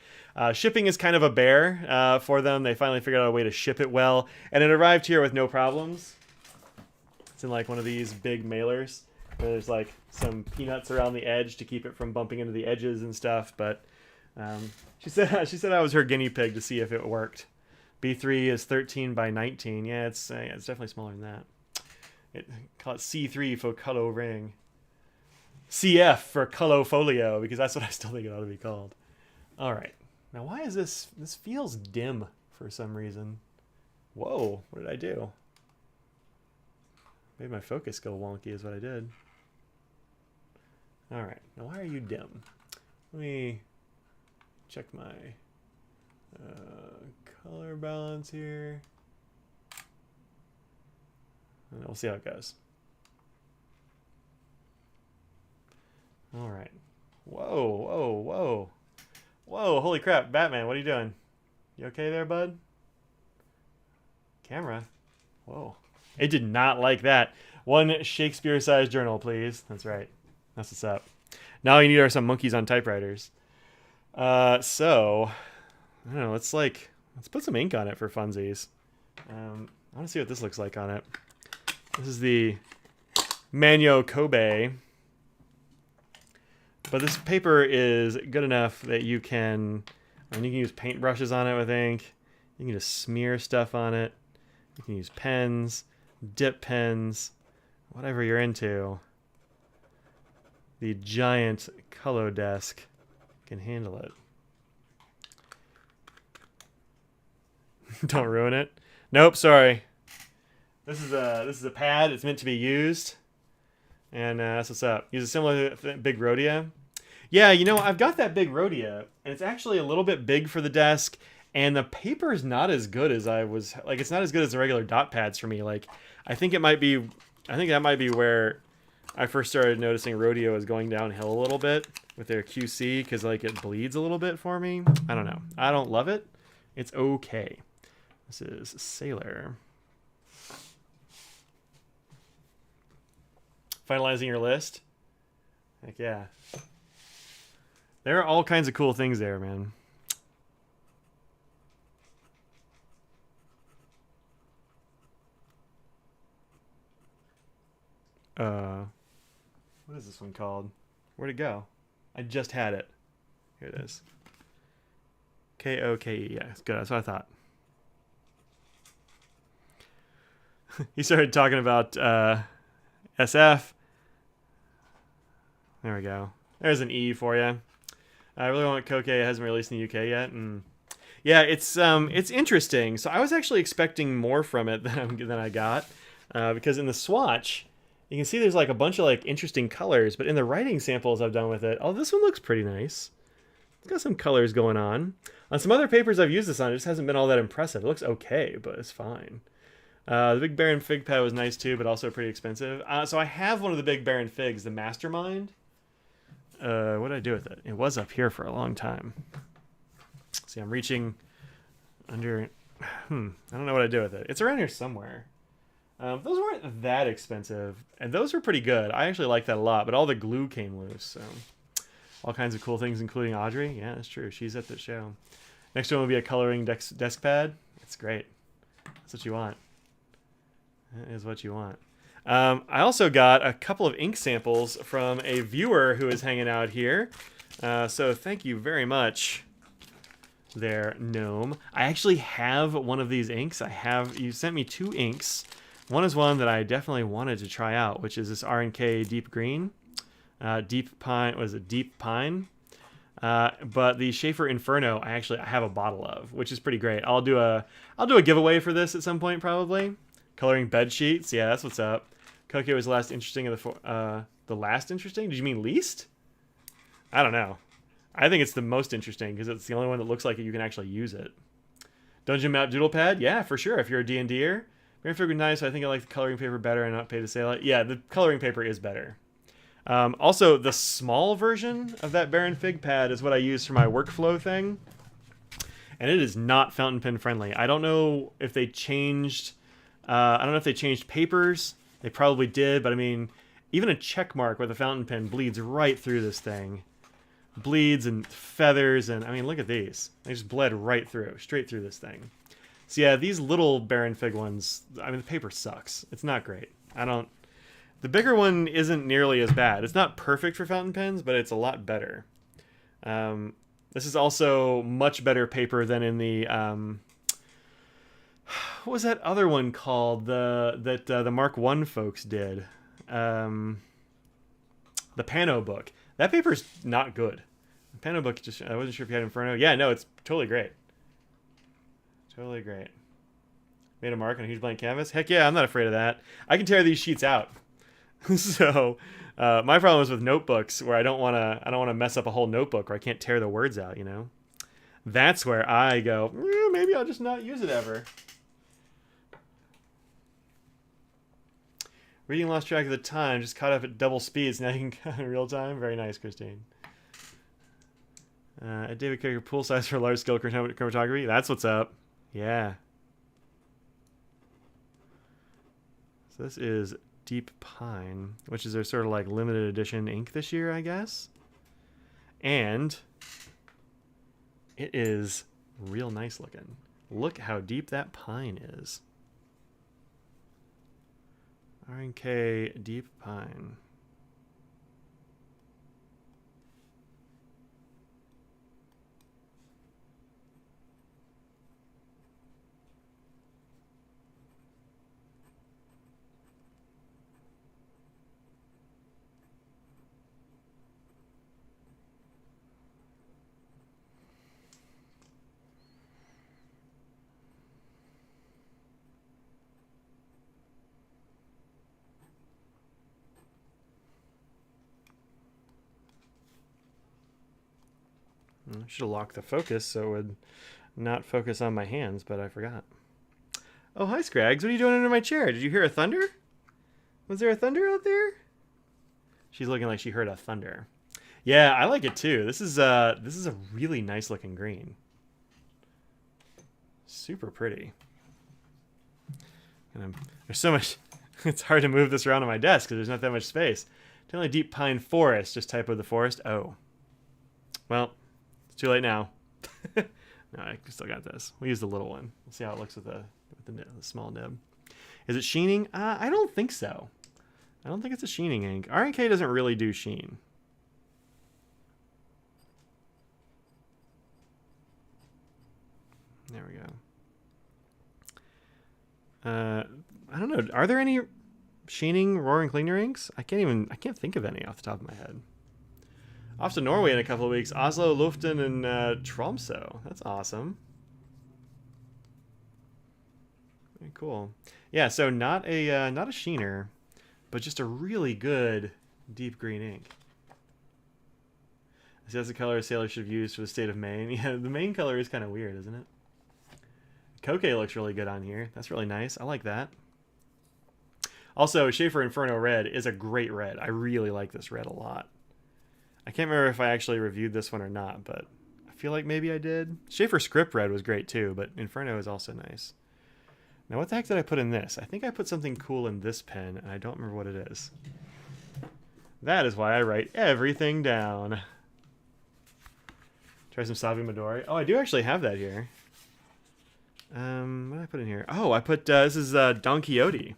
Shipping is kind of a bear for them. They finally figured out a way to ship it well, and it arrived here with no problems. It's in like one of these big mailers where there's like some peanuts around the edge to keep it from bumping into the edges and stuff, but she said I was her guinea pig to see if it worked. B3 is 13 by 19. Yeah, it's definitely smaller than that. Call it C3 for color ring. CF for color folio, because that's what I still think it ought to be called. All right. Now, why is this? This feels dim for some reason. Whoa, what did I do? Made my focus go wonky is what I did. All right. Now, why are you dim? Let me check my color balance here. And we'll see how it goes. All right. Whoa, whoa, whoa. Whoa, holy crap. Batman, what are you doing? You okay there, bud? Camera. Whoa. It did not like that. One Shakespeare-sized journal, please. That's right. That's what's up. Now all you need are some monkeys on typewriters. So, I don't know. Let's put some ink on it for funsies. I want to see what this looks like on it. This is the Manyo Kobe. But this paper is good enough that you can use paintbrushes on it with ink. You can just smear stuff on it. You can use pens, dip pens, whatever you're into. The giant Color desk can handle it. Don't ruin it. Nope, sorry. This is a pad. It's meant to be used, and that's what's up. Use a similar big Rhodia. Yeah, you know, I've got that big Rhodia, and it's actually a little bit big for the desk, and the paper is not as good as I was, like, it's not as good as the regular dot pads for me. Like, I think that might be where I first started noticing Rhodia was going downhill a little bit with their QC, because, like, it bleeds a little bit for me. I don't know. I don't love it. It's okay. This is Sailor. Finalizing your list? Heck yeah. There are all kinds of cool things there, man. What is this one called? Where'd it go? I just had it. Here it is. Koke. Yeah, it's good. That's what I thought. He started talking about SF. There we go. There's an E for you. I really want Koke. It hasn't been released in the UK yet, and yeah, it's interesting. So I was actually expecting more from it than I got, because in the swatch, you can see there's like a bunch of like interesting colors, but in the writing samples I've done with it, oh, this one looks pretty nice. It's got some colors going on. On some other papers I've used this on, it just hasn't been all that impressive. It looks okay, but it's fine. The Big Baron Fig pad was nice too, but also pretty expensive. So I have one of the Big Baron Figs, the Mastermind. What did I do with it? It was up here for a long time. See, I'm reaching under... I don't know what I do with it. It's around here somewhere. Those weren't that expensive, and those were pretty good. I actually like that a lot, but all the glue came loose, so... All kinds of cool things, including Audrey. Yeah, that's true. She's at the show. Next one will be a coloring desk pad. It's great. That's what you want. That is what you want. I also got a couple of ink samples from a viewer who is hanging out here. So thank you very much there, Gnome. I actually have one of these inks. You sent me 2 inks. One is one that I definitely wanted to try out, which is this R&K Deep Green. Deep Pine, was it Deep Pine? But the Schaefer Inferno, I have a bottle of, which is pretty great. I'll do a giveaway for this at some point, probably. Coloring bed sheets, yeah, that's what's up. Koke was the last interesting of the last interesting? Did you mean least? I don't know. I think it's the most interesting because it's the only one that looks like you can actually use it. Dungeon Map Doodle Pad, yeah, for sure. If you're a D&Der, Baron Fig was nice. I think I like the coloring paper better and not pay to sale it. Yeah, the coloring paper is better. Also, the small version of that Baron Fig pad is what I use for my workflow thing. And it is not fountain pen friendly. I don't know if they changed... papers. They probably did, but I mean, even a check mark with a fountain pen bleeds right through this thing. Bleeds and feathers, and I mean, look at these. They just bled right through, straight through this thing. So yeah, these little Baron Fig ones, I mean, the paper sucks. It's not great. The bigger one isn't nearly as bad. It's not perfect for fountain pens, but it's a lot better. This is also much better paper than in the... what was that other one called? The Mark I folks did. The Pano book. That paper's not good. The Pano book, just I wasn't sure if you had Inferno. Yeah, no, it's totally great. Totally great. Made a mark on a huge blank canvas. Heck yeah, I'm not afraid of that. I can tear these sheets out. So my problem is with notebooks where I don't want to mess up a whole notebook where I can't tear the words out, you know. That's where I go, maybe I'll just not use it ever. Reading lost track of the time, just caught up at double speeds. Now you can count in real time. Very nice, Christine. At David Carrier, pool size for large scale chromatography. That's what's up. Yeah. So this is Deep Pine, which is their sort of like limited edition ink this year, I guess. And it is real nice looking. Look how deep that pine is. R&K Deep Pine. I should have locked the focus so it would not focus on my hands, but I forgot. Oh, hi, Scrags. What are you doing under my chair? Did you hear a thunder? Was there a thunder out there? She's looking like she heard a thunder. Yeah, I like it too. This is a really nice looking green. Super pretty. And there's so much. It's hard to move this around on my desk because there's not that much space. Definitely Deep Pine Forest. Just type of the forest. Oh. Well, it's too late now. No, I still got this. We'll use the little one. We'll see how it looks with the small nib. Is it sheening? I don't think so. I don't think it's a sheening ink. R&K doesn't really do sheen. There we go. I don't know. Are there any sheening Roaring Cleaner inks? I can't think of any off the top of my head. Off to Norway in a couple of weeks. Oslo, Luften, and Tromsø. That's awesome. Very cool. Yeah, so not a sheener, but just a really good deep green ink. See, that's the color a sailor should have used for the state of Maine. Yeah, the Maine color is kind of weird, isn't it? Koke looks really good on here. That's really nice. I like that. Also, Schaefer Inferno Red is a great red. I really like this red a lot. I can't remember if I actually reviewed this one or not, but I feel like maybe I did. Schaefer Script Red was great too, but Inferno is also nice. Now, what the heck did I put in this? I think I put something cool in this pen, and I don't remember what it is. That is why I write everything down. Try some Savi Midori. Oh, I do actually have that here. What did I put in here? Oh, I put, this is Don Quixote.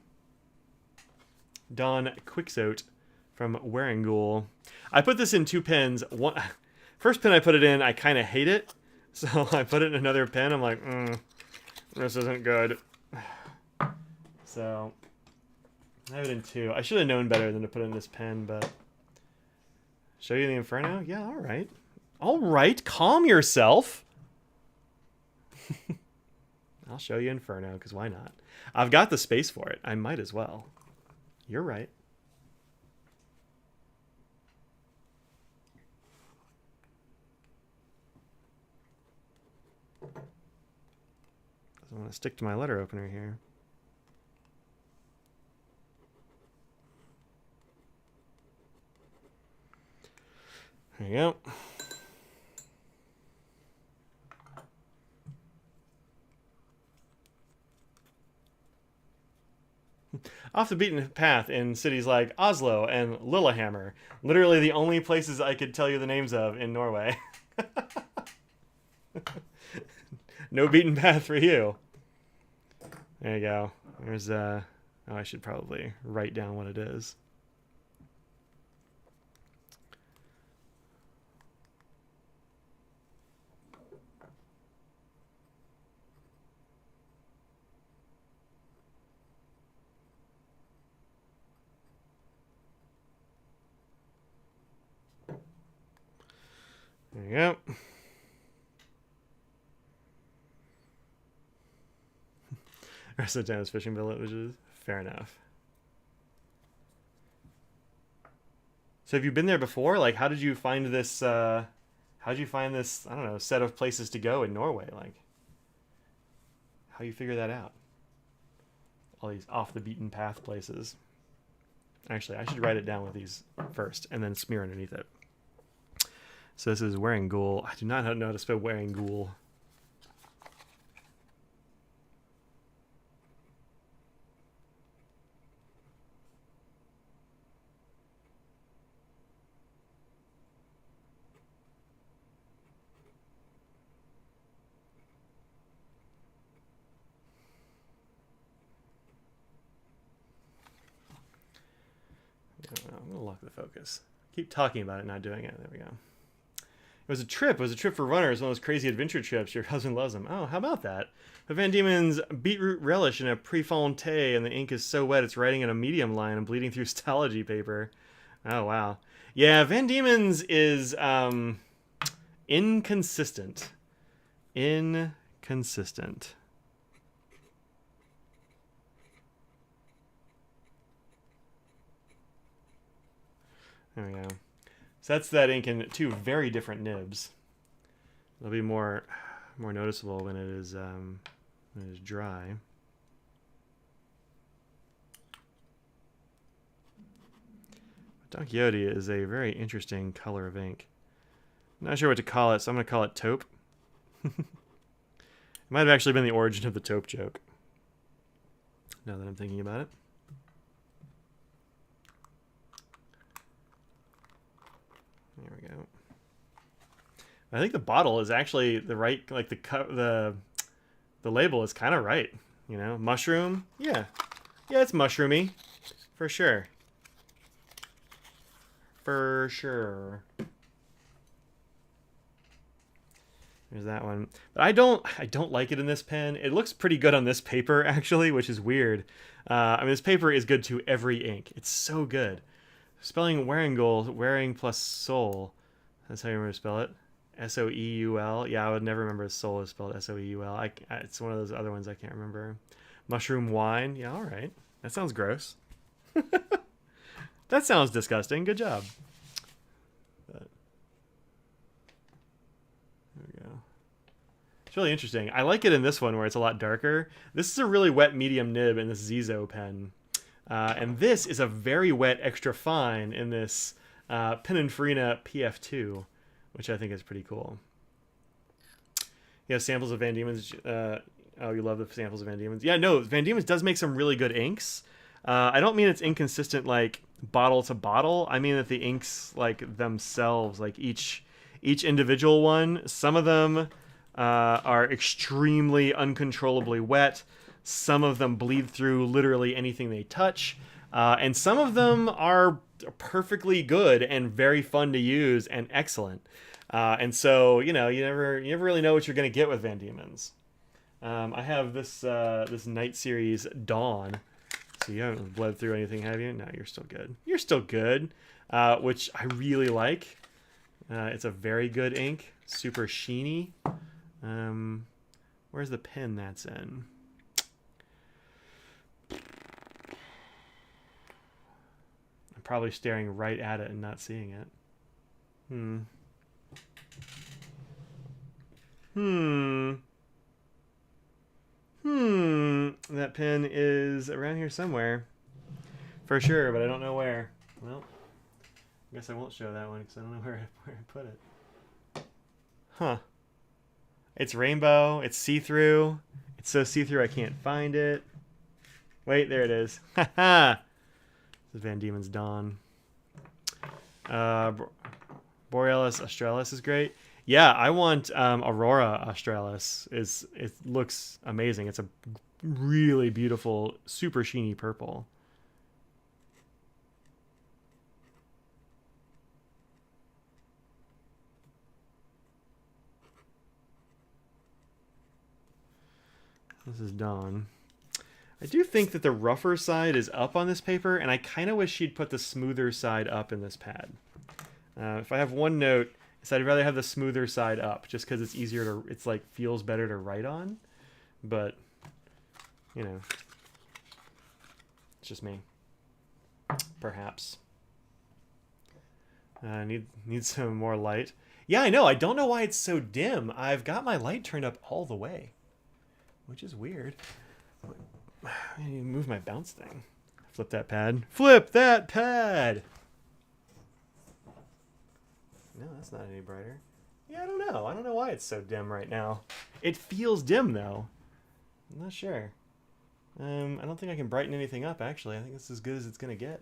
Don Quixote from Warringool. I put this in two pens. First pen I put it in, I kind of hate it. So I put it in another pen. I'm like, this isn't good. So I have it in two. I should have known better than to put it in this pen, but show you the Inferno? Yeah, all right. All right, calm yourself. I'll show you Inferno, because why not? I've got the space for it. I might as well. You're right. I want to stick to my letter opener here. There you go. Off the beaten path in cities like Oslo and Lillehammer. Literally the only places I could tell you the names of in Norway. No beaten path for you. There you go. There's oh, I should probably write down what it is. There you go. Rest of the town is fishing villages. Fair enough. So have you been there before? Like, how did you find this? How did you find this? I don't know, set of places to go in Norway. Like, how you figure that out? All these off the beaten path places. Actually, I should write it down with these first and then smear underneath it. So this is wearing ghoul. I do not know how to spell wearing ghoul. I'm gonna lock the focus. Keep talking about it, not doing it. There we go. It was a trip. It was a trip for runners. One of those crazy adventure trips. Your husband loves them. Oh, how about that? But Van Diemen's beetroot relish in a prefonte, and the ink is so wet it's writing in a medium line and bleeding through stalogy paper. Oh, wow. Yeah, Van Diemen's is inconsistent. Inconsistent. There we go. So that's that ink in two very different nibs. It'll be more noticeable when it is dry. Don Quixote is a very interesting color of ink. I'm not sure what to call it, so I'm going to call it taupe. It might have actually been the origin of the taupe joke, now that I'm thinking about it. There we go. I think the bottle is actually the right, like the label is kind of right. You know, mushroom. Yeah, it's mushroomy, for sure. For sure. There's that one. But I don't like it in this pen. It looks pretty good on this paper actually, which is weird. I mean, this paper is good to every ink. It's so good. Spelling Wearingoul, wearing plus soul. That's how you remember to spell it. S-O-E-U-L. Yeah, I would never remember soul is spelled S-O-E-U-L. It's one of those other ones I can't remember. Mushroom wine. Yeah, all right. That sounds gross. That sounds disgusting. Good job. But, there we go. It's really interesting. I like it in this one where it's a lot darker. This is a really wet medium nib in this Zizo pen. And this is a very wet extra fine in this Pininfarina PF2, which I think is pretty cool. You have samples of Van Diemen's. Oh, you love the samples of Van Diemen's. Yeah, no, Van Diemen's does make some really good inks. I don't mean it's inconsistent like bottle to bottle. I mean that the inks like themselves, like each individual one, some of them are extremely uncontrollably wet. Some of them bleed through literally anything they touch. And some of them are perfectly good and very fun to use and excellent. And so, you know, you never really know what you're going to get with Van Diemen's. I have this this Night Series Dawn. So you haven't bled through anything, have you? No, you're still good. You're still good, which I really like. It's a very good ink. Super sheeny. Where's the pen that's in? Probably staring right at it and not seeing it. That pen is around here somewhere. For sure, but I don't know where. Well, I guess I won't show that one because I don't know where I put it. Huh. It's rainbow. It's see-through. It's so see-through I can't find it. Wait, there it is. Haha. This is Van Diemen's Dawn. Borealis Australis is great. Yeah, I want Aurora Australis. It looks amazing. It's a really beautiful, super sheeny purple. This is Dawn. I do think that the rougher side is up on this paper, and I kind of wish she'd put the smoother side up in this pad. If I have one note, So I'd rather have the smoother side up, just because it's easier to. It's like feels better to write on, but you know, it's just me. Perhaps. Need some more light. Yeah, I know. I don't know why it's so dim. I've got my light turned up all the way, which is weird. I need to move my bounce thing. Flip that pad. Flip that pad! No, that's not any brighter. Yeah, I don't know. I don't know why it's so dim right now. It feels dim, though. I'm not sure. I don't think I can brighten anything up, actually. I think it's as good as it's going to get.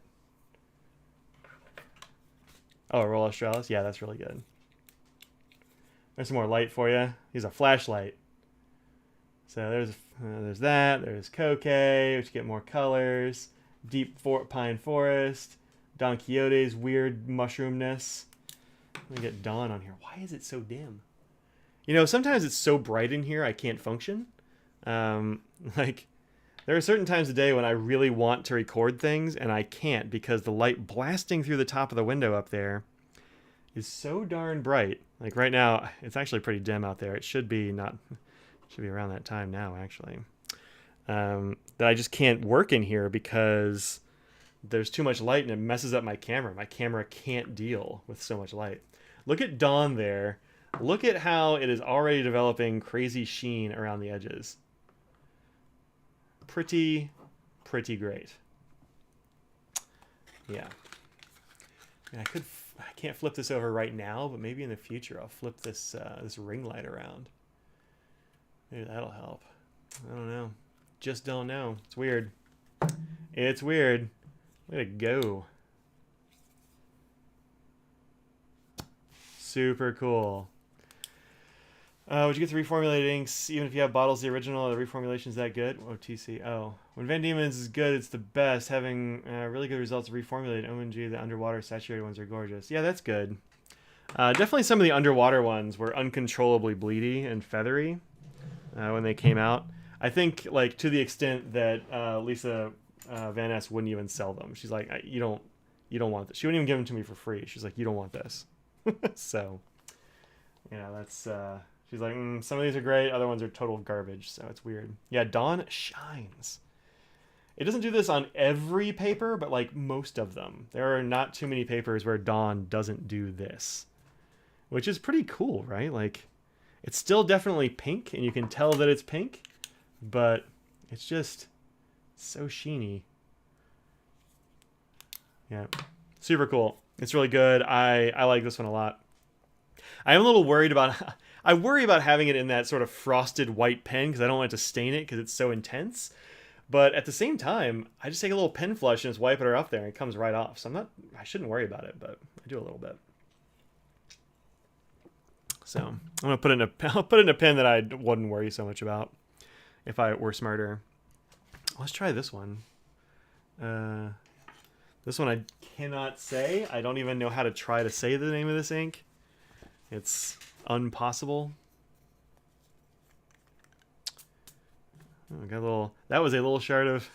Oh, Roll Australis? Yeah, that's really good. There's some more light for you. Here's a flashlight. So there's that. There's Kokei, which get more colors. Deep Pine Forest. Don Quixote's weird mushroomness. Let me get Dawn on here. Why is it so dim? You know, sometimes it's so bright in here I can't function. Like, there are certain times of day when I really want to record things and I can't because the light blasting through the top of the window up there is so darn bright. Like right now, it's actually pretty dim out there. It should be around that time now, actually. That I just can't work in here because there's too much light and it messes up my camera. My camera can't deal with so much light. Look at Dawn there. Look at how it is already developing crazy sheen around the edges. Pretty great. Yeah. I can't flip this over right now, but maybe in the future I'll flip this this ring light around. Maybe that'll help. I don't know. Just don't know. It's weird. It's weird. Way to go. Super cool. Would you get the reformulated inks even if you have bottles the original? The reformulation's that good? OTC. Oh. When Van Diemen's is good, it's the best. Having really good results reformulated. OMG, the underwater saturated ones are gorgeous. Yeah, that's good. Definitely some of the underwater ones were uncontrollably bleedy and feathery when they came out. I think, like, to the extent that Lisa Van Ness wouldn't even sell them. She's like, you don't want this. She wouldn't even give them to me for free. She's like, you don't want this. So, you know, that's... She's like, some of these are great, other ones are total garbage, so it's weird. Yeah, Dawn shines. It doesn't do this on every paper, but like most of them. There are not too many papers where Dawn doesn't do this, which is pretty cool, right? Like, it's still definitely pink, and you can tell that it's pink, but it's just so sheeny. Yeah, super cool. It's really good. I like this one a lot. I am a little worried about... I worry about having it in that sort of frosted white pen because I don't want it to stain it because it's so intense. But at the same time, I just take a little pen flush and just wipe it up there and it comes right off. So I shouldn't worry about it, but I do a little bit. So I'm gonna I'll put it in a pen that I wouldn't worry so much about if I were smarter. Let's try this one. This one I cannot say. I don't even know how to try to say the name of this ink. It's impossible. Oh, got a little. That was a little shard of.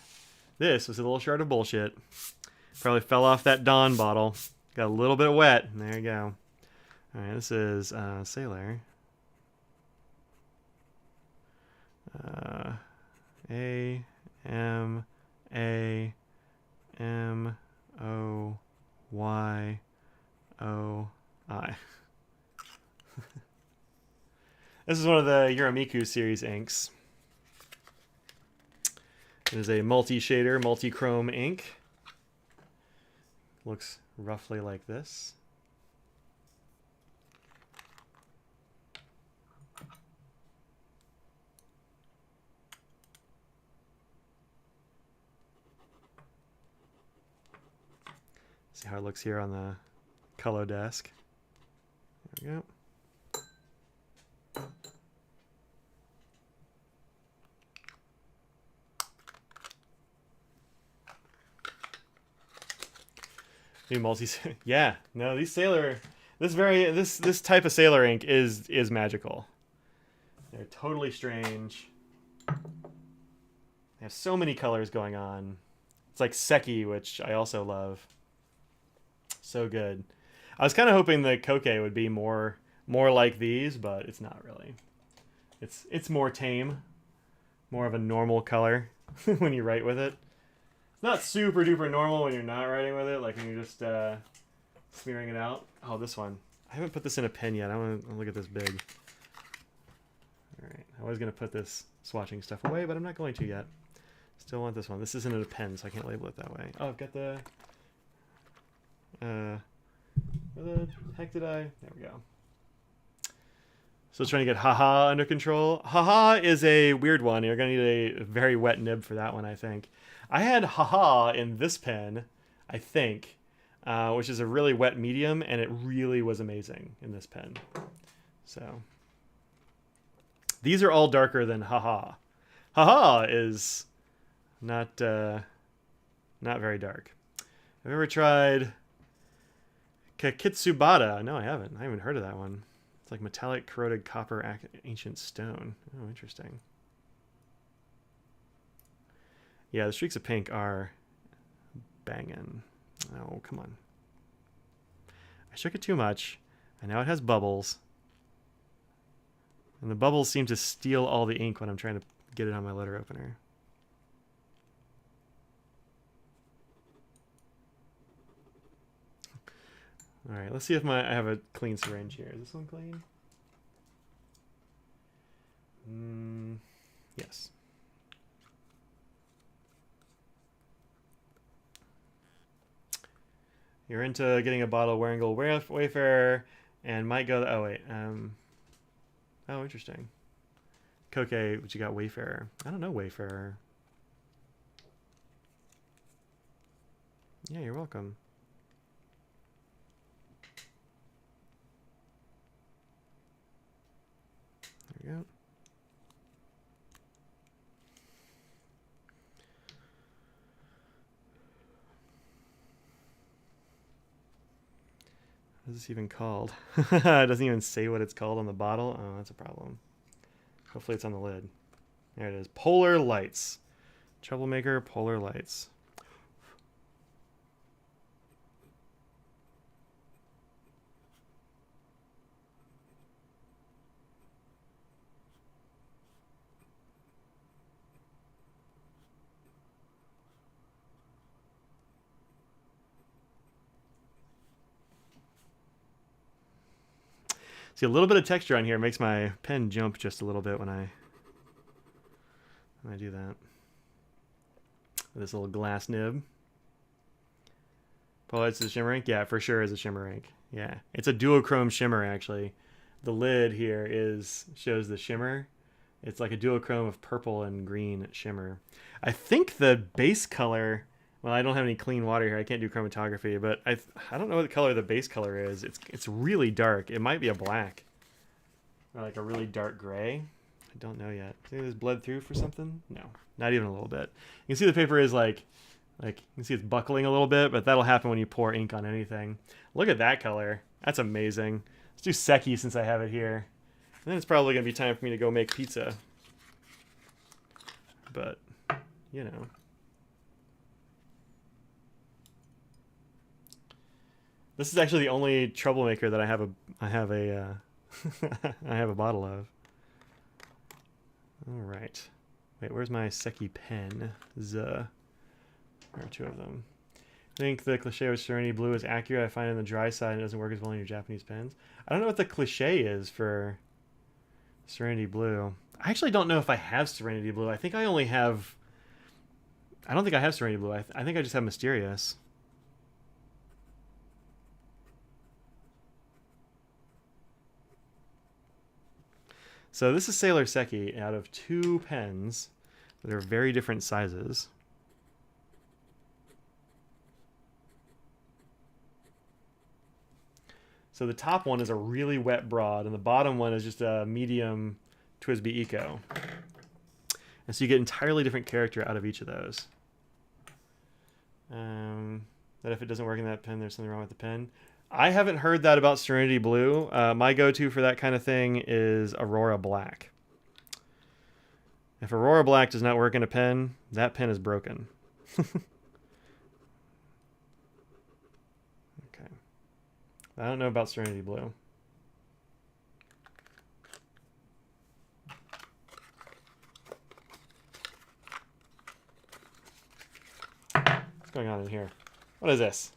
This was a little shard of bullshit. Probably fell off that Dawn bottle. Got a little bit wet. And there you go. All right, this is Sailor. A M A M O Y O I. This is one of the Yuramiku series inks. It is a multi-shader, multi-chrome ink. Looks roughly like this. See how it looks here on the color desk. There we go. New multi. Yeah, no, these Sailor, this type of Sailor ink is magical. They're totally strange. They have so many colors going on. It's like Seki, which I also love. So good. I was kind of hoping the Koke would be more like these, but it's not really. It's more tame, more of a normal color when you write with it. It's not super duper normal when you're not writing with it, like when you're just smearing it out. Oh, this one. I haven't put this in a pen yet. I want to look at this big. All right, I was gonna put this swatching stuff away, but I'm not going to yet. Still want this one. This isn't a pen, so I can't label it that way. Oh, I've got the. Where the heck did I? There we go. So trying to get haha under control. Haha is a weird one. You're going to need a very wet nib for that one, I think. I had haha in this pen, I think, which is a really wet medium, and it really was amazing in this pen. So these are all darker than haha. Haha is not very dark. Have you ever tried Kakitsubata? No, I haven't. I haven't heard of that one. It's like metallic corroded copper ancient stone. Oh, interesting. Yeah, the streaks of pink are banging. Oh, come on. I shook it too much, and now it has bubbles. And the bubbles seem to steal all the ink when I'm trying to get it on my letter opener. All right, let's see if I have a clean syringe here. Is this one clean? Yes. You're into getting a bottle of Waringle Wayfarer and might go... Oh, wait. Oh, interesting. Koke, what you got? Wayfarer. I don't know Wayfarer. Yeah, you're welcome. There we go. What is this even called? It doesn't even say what it's called on the bottle. Oh, that's a problem. Hopefully it's on the lid. There it is. Polar Lights. Troublemaker Polar Lights. See, a little bit of texture on here makes my pen jump just a little bit when I do that. This little glass nib. Oh, it's a shimmer ink? Yeah, for sure is a shimmer ink. Yeah, it's a duochrome shimmer, actually. The lid here shows the shimmer. It's like a duochrome of purple and green shimmer. I think the base color... Well, I don't have any clean water here. I can't do chromatography, but I don't know what the color the base color is. It's really dark. It might be a black. Or like a really dark gray. I don't know yet. Think this bled through for something? No, not even a little bit. You can see the paper is like you can see it's buckling a little bit, but that'll happen when you pour ink on anything. Look at that color. That's amazing. Let's do Seki since I have it here. And then it's probably going to be time for me to go make pizza. But, you know. This is actually the only troublemaker that I have a bottle of. All right. Wait, where's my Seki pen? There are two of them. I think the cliche with Serenity Blue is accurate. I find it on the dry side and it doesn't work as well in your Japanese pens. I don't know what the cliche is for Serenity Blue. I actually don't know if I have Serenity Blue. I think I only have... I don't think I have Serenity Blue. I think I just have Mysterious. So this is Sailor Seki out of two pens. They're very different sizes. So the top one is a really wet broad, and the bottom one is just a medium TWSBI Eco. And so you get entirely different character out of each of those. That if it doesn't work in that pen, there's something wrong with the pen. I haven't heard that about Serenity Blue. My go-to for that kind of thing is Aurora Black. If Aurora Black does not work in a pen, that pen is broken. Okay. I don't know about Serenity Blue. What's going on in here? What is this?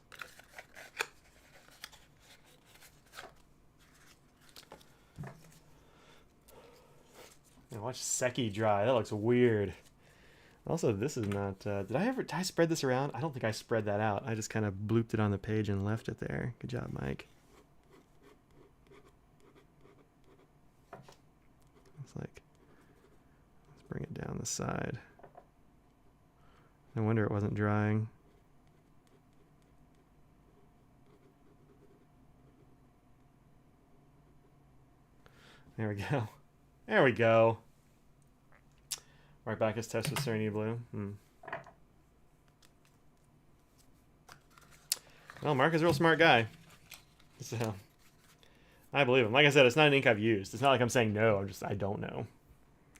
Watch Seki dry. That looks weird. Also, this is not... did I spread this around? I don't think I spread that out. I just kind of blooped it on the page and left it there. Good job, Mike. It's like... Let's bring it down the side. No wonder it wasn't drying. There we go. There we go. Mark back his test with Serenity Blue. Well, Mark is a real smart guy. So, I believe him. Like I said, it's not an ink I've used. It's not like I'm saying no. I don't know.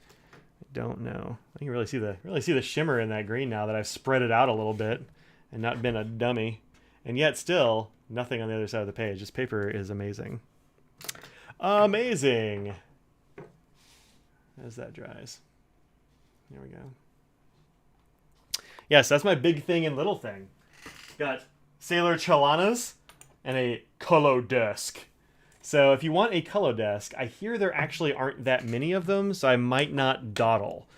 I don't know. I can really see the shimmer in that green now that I've spread it out a little bit and not been a dummy. And yet still, nothing on the other side of the page. This paper is amazing. Amazing! As that dries. There we go. Yes, that's my big thing and little thing. Got Sailor Chalanas and a Colo desk. So if you want a Colo desk, I hear there actually aren't that many of them, so I might not dawdle.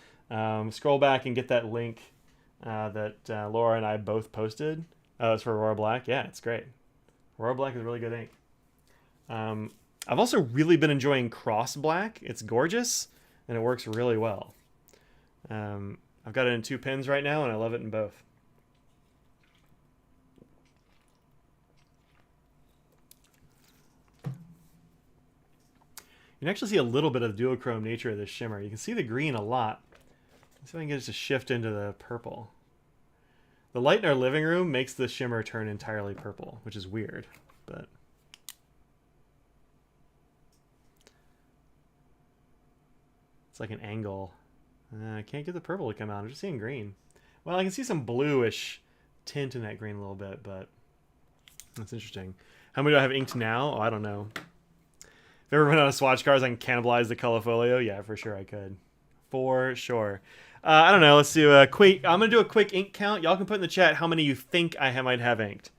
Scroll back and get that link that Laura and I both posted. Oh, it's for Aurora Black. Yeah, it's great. Aurora Black is really good ink. I've also really been enjoying Cross Black. It's gorgeous, and it works really well. I've got it in 2 pens right now, and I love it in both. You can actually see a little bit of the duochrome nature of this shimmer. You can see the green a lot. Let's see if I can get it to shift into the purple. The light in our living room makes the shimmer turn entirely purple, which is weird, but... It's like an angle. I can't get the purple to come out. I'm just seeing green. Well, I can see some bluish tint in that green a little bit, but that's interesting. How many do I have inked now? Oh, I don't know. If I ever run out of swatch cards, I can cannibalize the color folio. Yeah, for sure I could. For sure. I don't know. Let's do a quick... I'm going to do a quick ink count. Y'all can put in the chat how many you think I might have inked.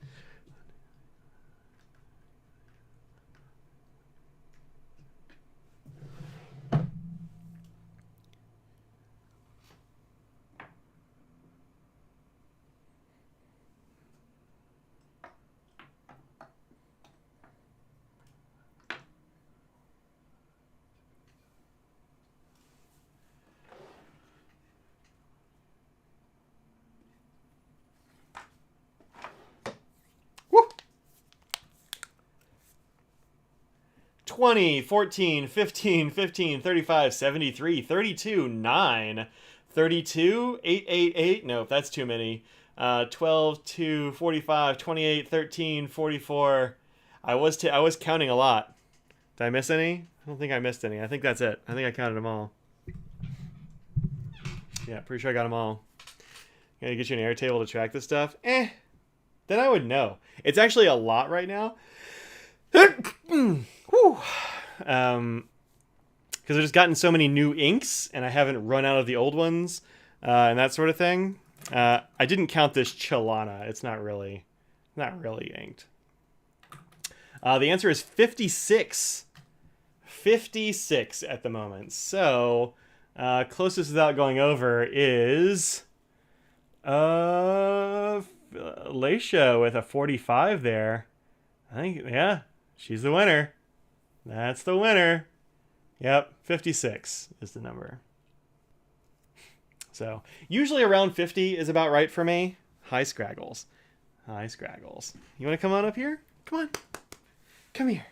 Woo! 20, 14, 15, 15, 35, 73, 32, 9, 32, 8, 8, 8. Nope, that's too many. 12, 2, 45, 28, 13, 44. I was counting a lot. Did I miss any? I don't think I missed any. I think that's it. I think I counted them all. Yeah, pretty sure I got them all. Gonna get you an Airtable to track this stuff? Then I would know. It's actually a lot right now. Whew. Because I've just gotten so many new inks, and I haven't run out of the old ones, and that sort of thing. I didn't count this Chalana. It's not really inked. The answer is 56. 56 at the moment. So, closest without going over is Laisha with a 45 there. I think, yeah, she's the winner. That's the winner. Yep, 56 is the number. So, usually around 50 is about right for me. Hi, Scraggles. Hi, Scraggles. You want to come on up here? Come on. Come here.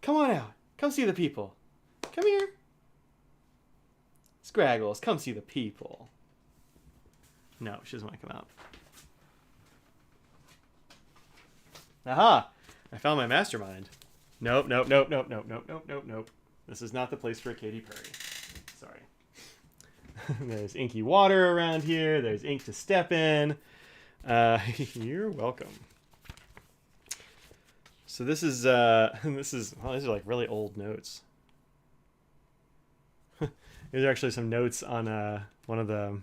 Come on out. Come see the people. Come here. Scraggles, come see the people. No, she doesn't want to come out. Aha! I found my mastermind. Nope, nope, nope, nope, nope, nope, nope, nope, nope. This is not the place for a Katy Perry. Sorry. There's inky water around here. There's ink to step in. You're welcome. So this is this is well, these are like really old notes. These are actually some notes on one of the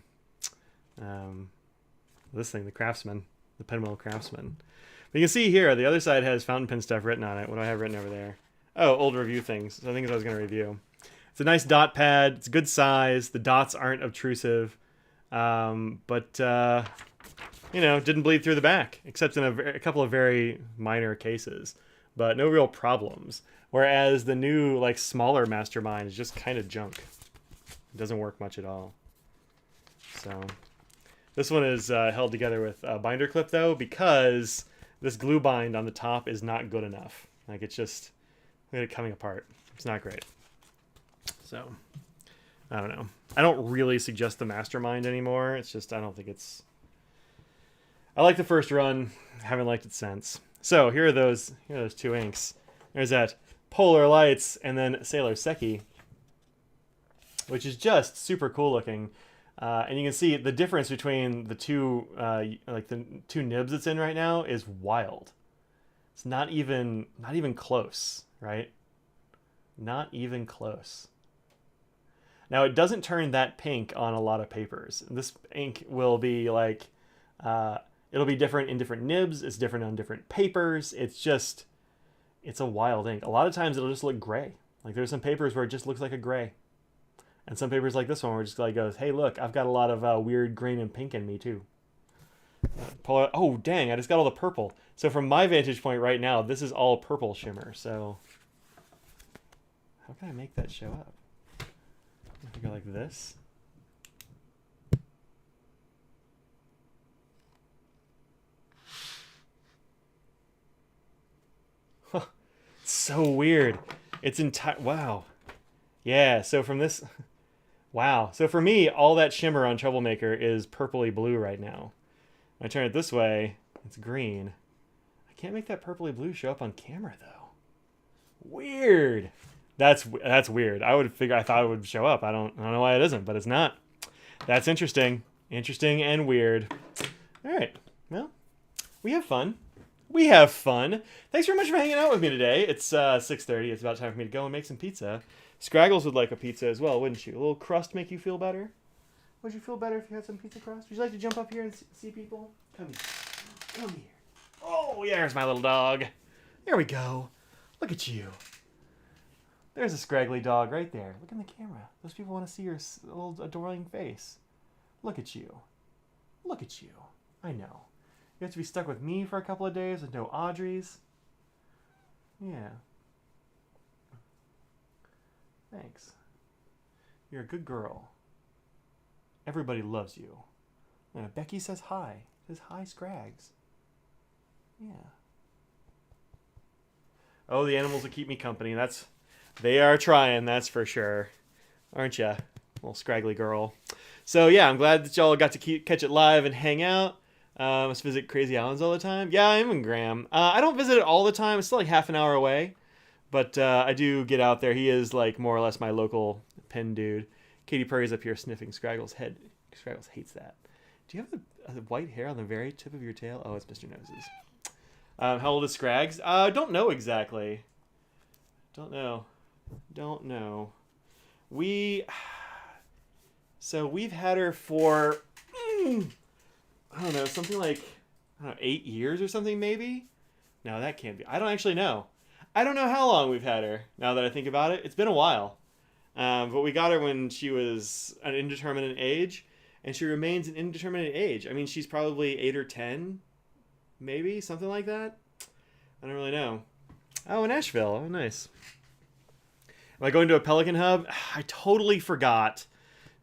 this thing, the Craftsman, the Pinwheel Craftsman. But you can see here, the other side has fountain pen stuff written on it. What do I have written over there? Oh, old review things. So I think I was going to review. It's a nice dot pad. It's a good size. The dots aren't obtrusive. But you know, didn't bleed through the back, except in a couple of very minor cases. But no real problems. Whereas the new, like, smaller Mastermind is just kind of junk. It doesn't work much at all. So this one is held together with a binder clip, though, because this glue bind on the top is not good enough. Like, it's just, look at it coming apart. It's not great. So, I don't know. I don't really suggest the Mastermind anymore. It's just, I don't think it's... I like the first run. Haven't liked it since. So, here are those two inks. There's that Polar Lights and then Sailor Seki, which is just super cool looking. And you can see the difference between the two, like the two nibs it's in right now is wild. It's not even close, right? Not even close. Now it doesn't turn that pink on a lot of papers. This ink will be like, it'll be different in different nibs. It's different on different papers. It's a wild ink. A lot of times it'll just look gray. Like there's some papers where it just looks like a gray. And some papers like this one where it just like goes, hey, look, I've got a lot of weird green and pink in me too. Oh, dang, I just got all the purple. So from my vantage point right now, this is all purple shimmer. So how can I make that show up? I go like this. Huh. It's so weird. It's entire, wow. Yeah, so from this... Wow. So for me, all that shimmer on Troublemaker is purpley blue right now. When I turn it this way, it's green. I can't make that purpley blue show up on camera, though. Weird. That's weird. I thought it would show up. I don't know why it isn't, but it's not. That's interesting. Interesting and weird. All right. Well, we have fun. We have fun. Thanks very much for hanging out with me today. It's 6:30. It's about time for me to go and make some pizza. Scraggles would like a pizza as well, wouldn't you? A little crust make you feel better? Would you feel better if you had some pizza crust? Would you like to jump up here and see people? Come here. Come here. Oh, yeah, there's my little dog. There we go. Look at you. There's a scraggly dog right there. Look in the camera. Those people want to see your little adoring face. Look at you. Look at you. I know. You have to be stuck with me for a couple of days with no Audrey's. Yeah. Thanks. You're a good girl. Everybody loves you. And Becky says hi. Says hi, Scrags. Yeah. Oh, the animals will keep me company. They are trying, that's for sure. Aren't ya? Little scraggly girl. So yeah, I'm glad that y'all got to catch it live and hang out. Must visit Crazy Islands all the time. Yeah, I'm in Graham. I don't visit it all the time. It's still like half an hour away. But I do get out there. He is like more or less my local pen dude. Katy Perry's up here sniffing Scraggle's head. Scraggles hates that. Do you have the white hair on the very tip of your tail? Oh, it's Mr. Nose's. How old is Scrags? Don't know exactly. Don't know. So we've had her for, I don't know, something like, 8 years or something maybe? No, that can't be. I don't actually know. I don't know how long we've had her, now that I think about it. It's been a while. But we got her when she was an indeterminate age, and she remains an indeterminate age. I mean, she's probably 8 or 10, maybe, something like that. I don't really know. Oh, in Asheville. Oh, nice. Am I going to a Pelican Hub? I totally forgot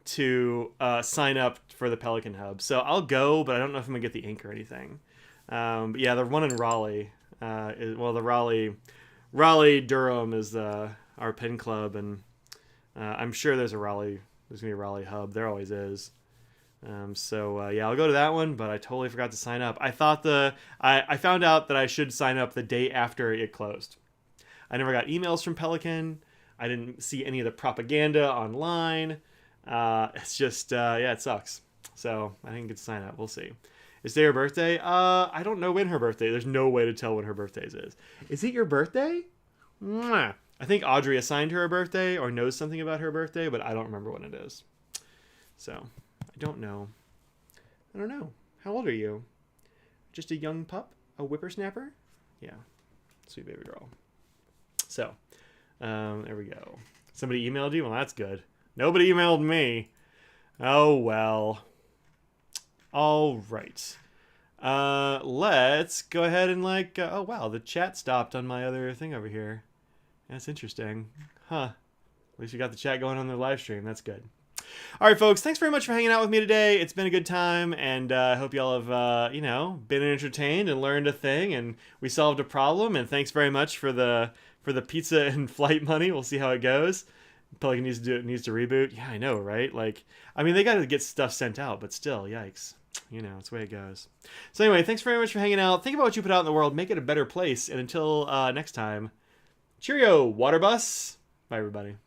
to sign up for the Pelican Hub. So I'll go, but I don't know if I'm going to get the ink or anything. But yeah, the one in Raleigh, the Raleigh-Durham is our pen club, and I'm sure there's going to be a Raleigh Hub. There always is. Yeah, I'll go to that one, but I totally forgot to sign up. I found out that I should sign up the day after it closed. I never got emails from Pelican. I didn't see any of the propaganda online. It's just, yeah, it sucks. So I didn't get to sign up. We'll see. Is today her birthday? I don't know when her birthday. There's no way to tell when her birthday is. Is it your birthday? Mwah. I think Audrey assigned her a birthday or knows something about her birthday, but I don't remember when it is. So, I don't know. I don't know. How old are you? Just a young pup? A whippersnapper? Yeah. Sweet baby girl. So, there we go. Somebody emailed you? Well, that's good. Nobody emailed me. Oh, well. All right. Let's go ahead and oh, wow. The chat stopped on my other thing over here. That's interesting. Huh. At least we got the chat going on the live stream. That's good. All right, folks. Thanks very much for hanging out with me today. It's been a good time, and I hope y'all have, been entertained and learned a thing, and we solved a problem. And thanks very much for the pizza and flight money. We'll see how it goes. Pelican needs to reboot. Yeah, I know, right? They got to get stuff sent out, but still, yikes. It's the way it goes. So anyway, thanks very much for hanging out. Think about what you put out in the world. Make it a better place. And until next time, cheerio, water bus. Bye, everybody.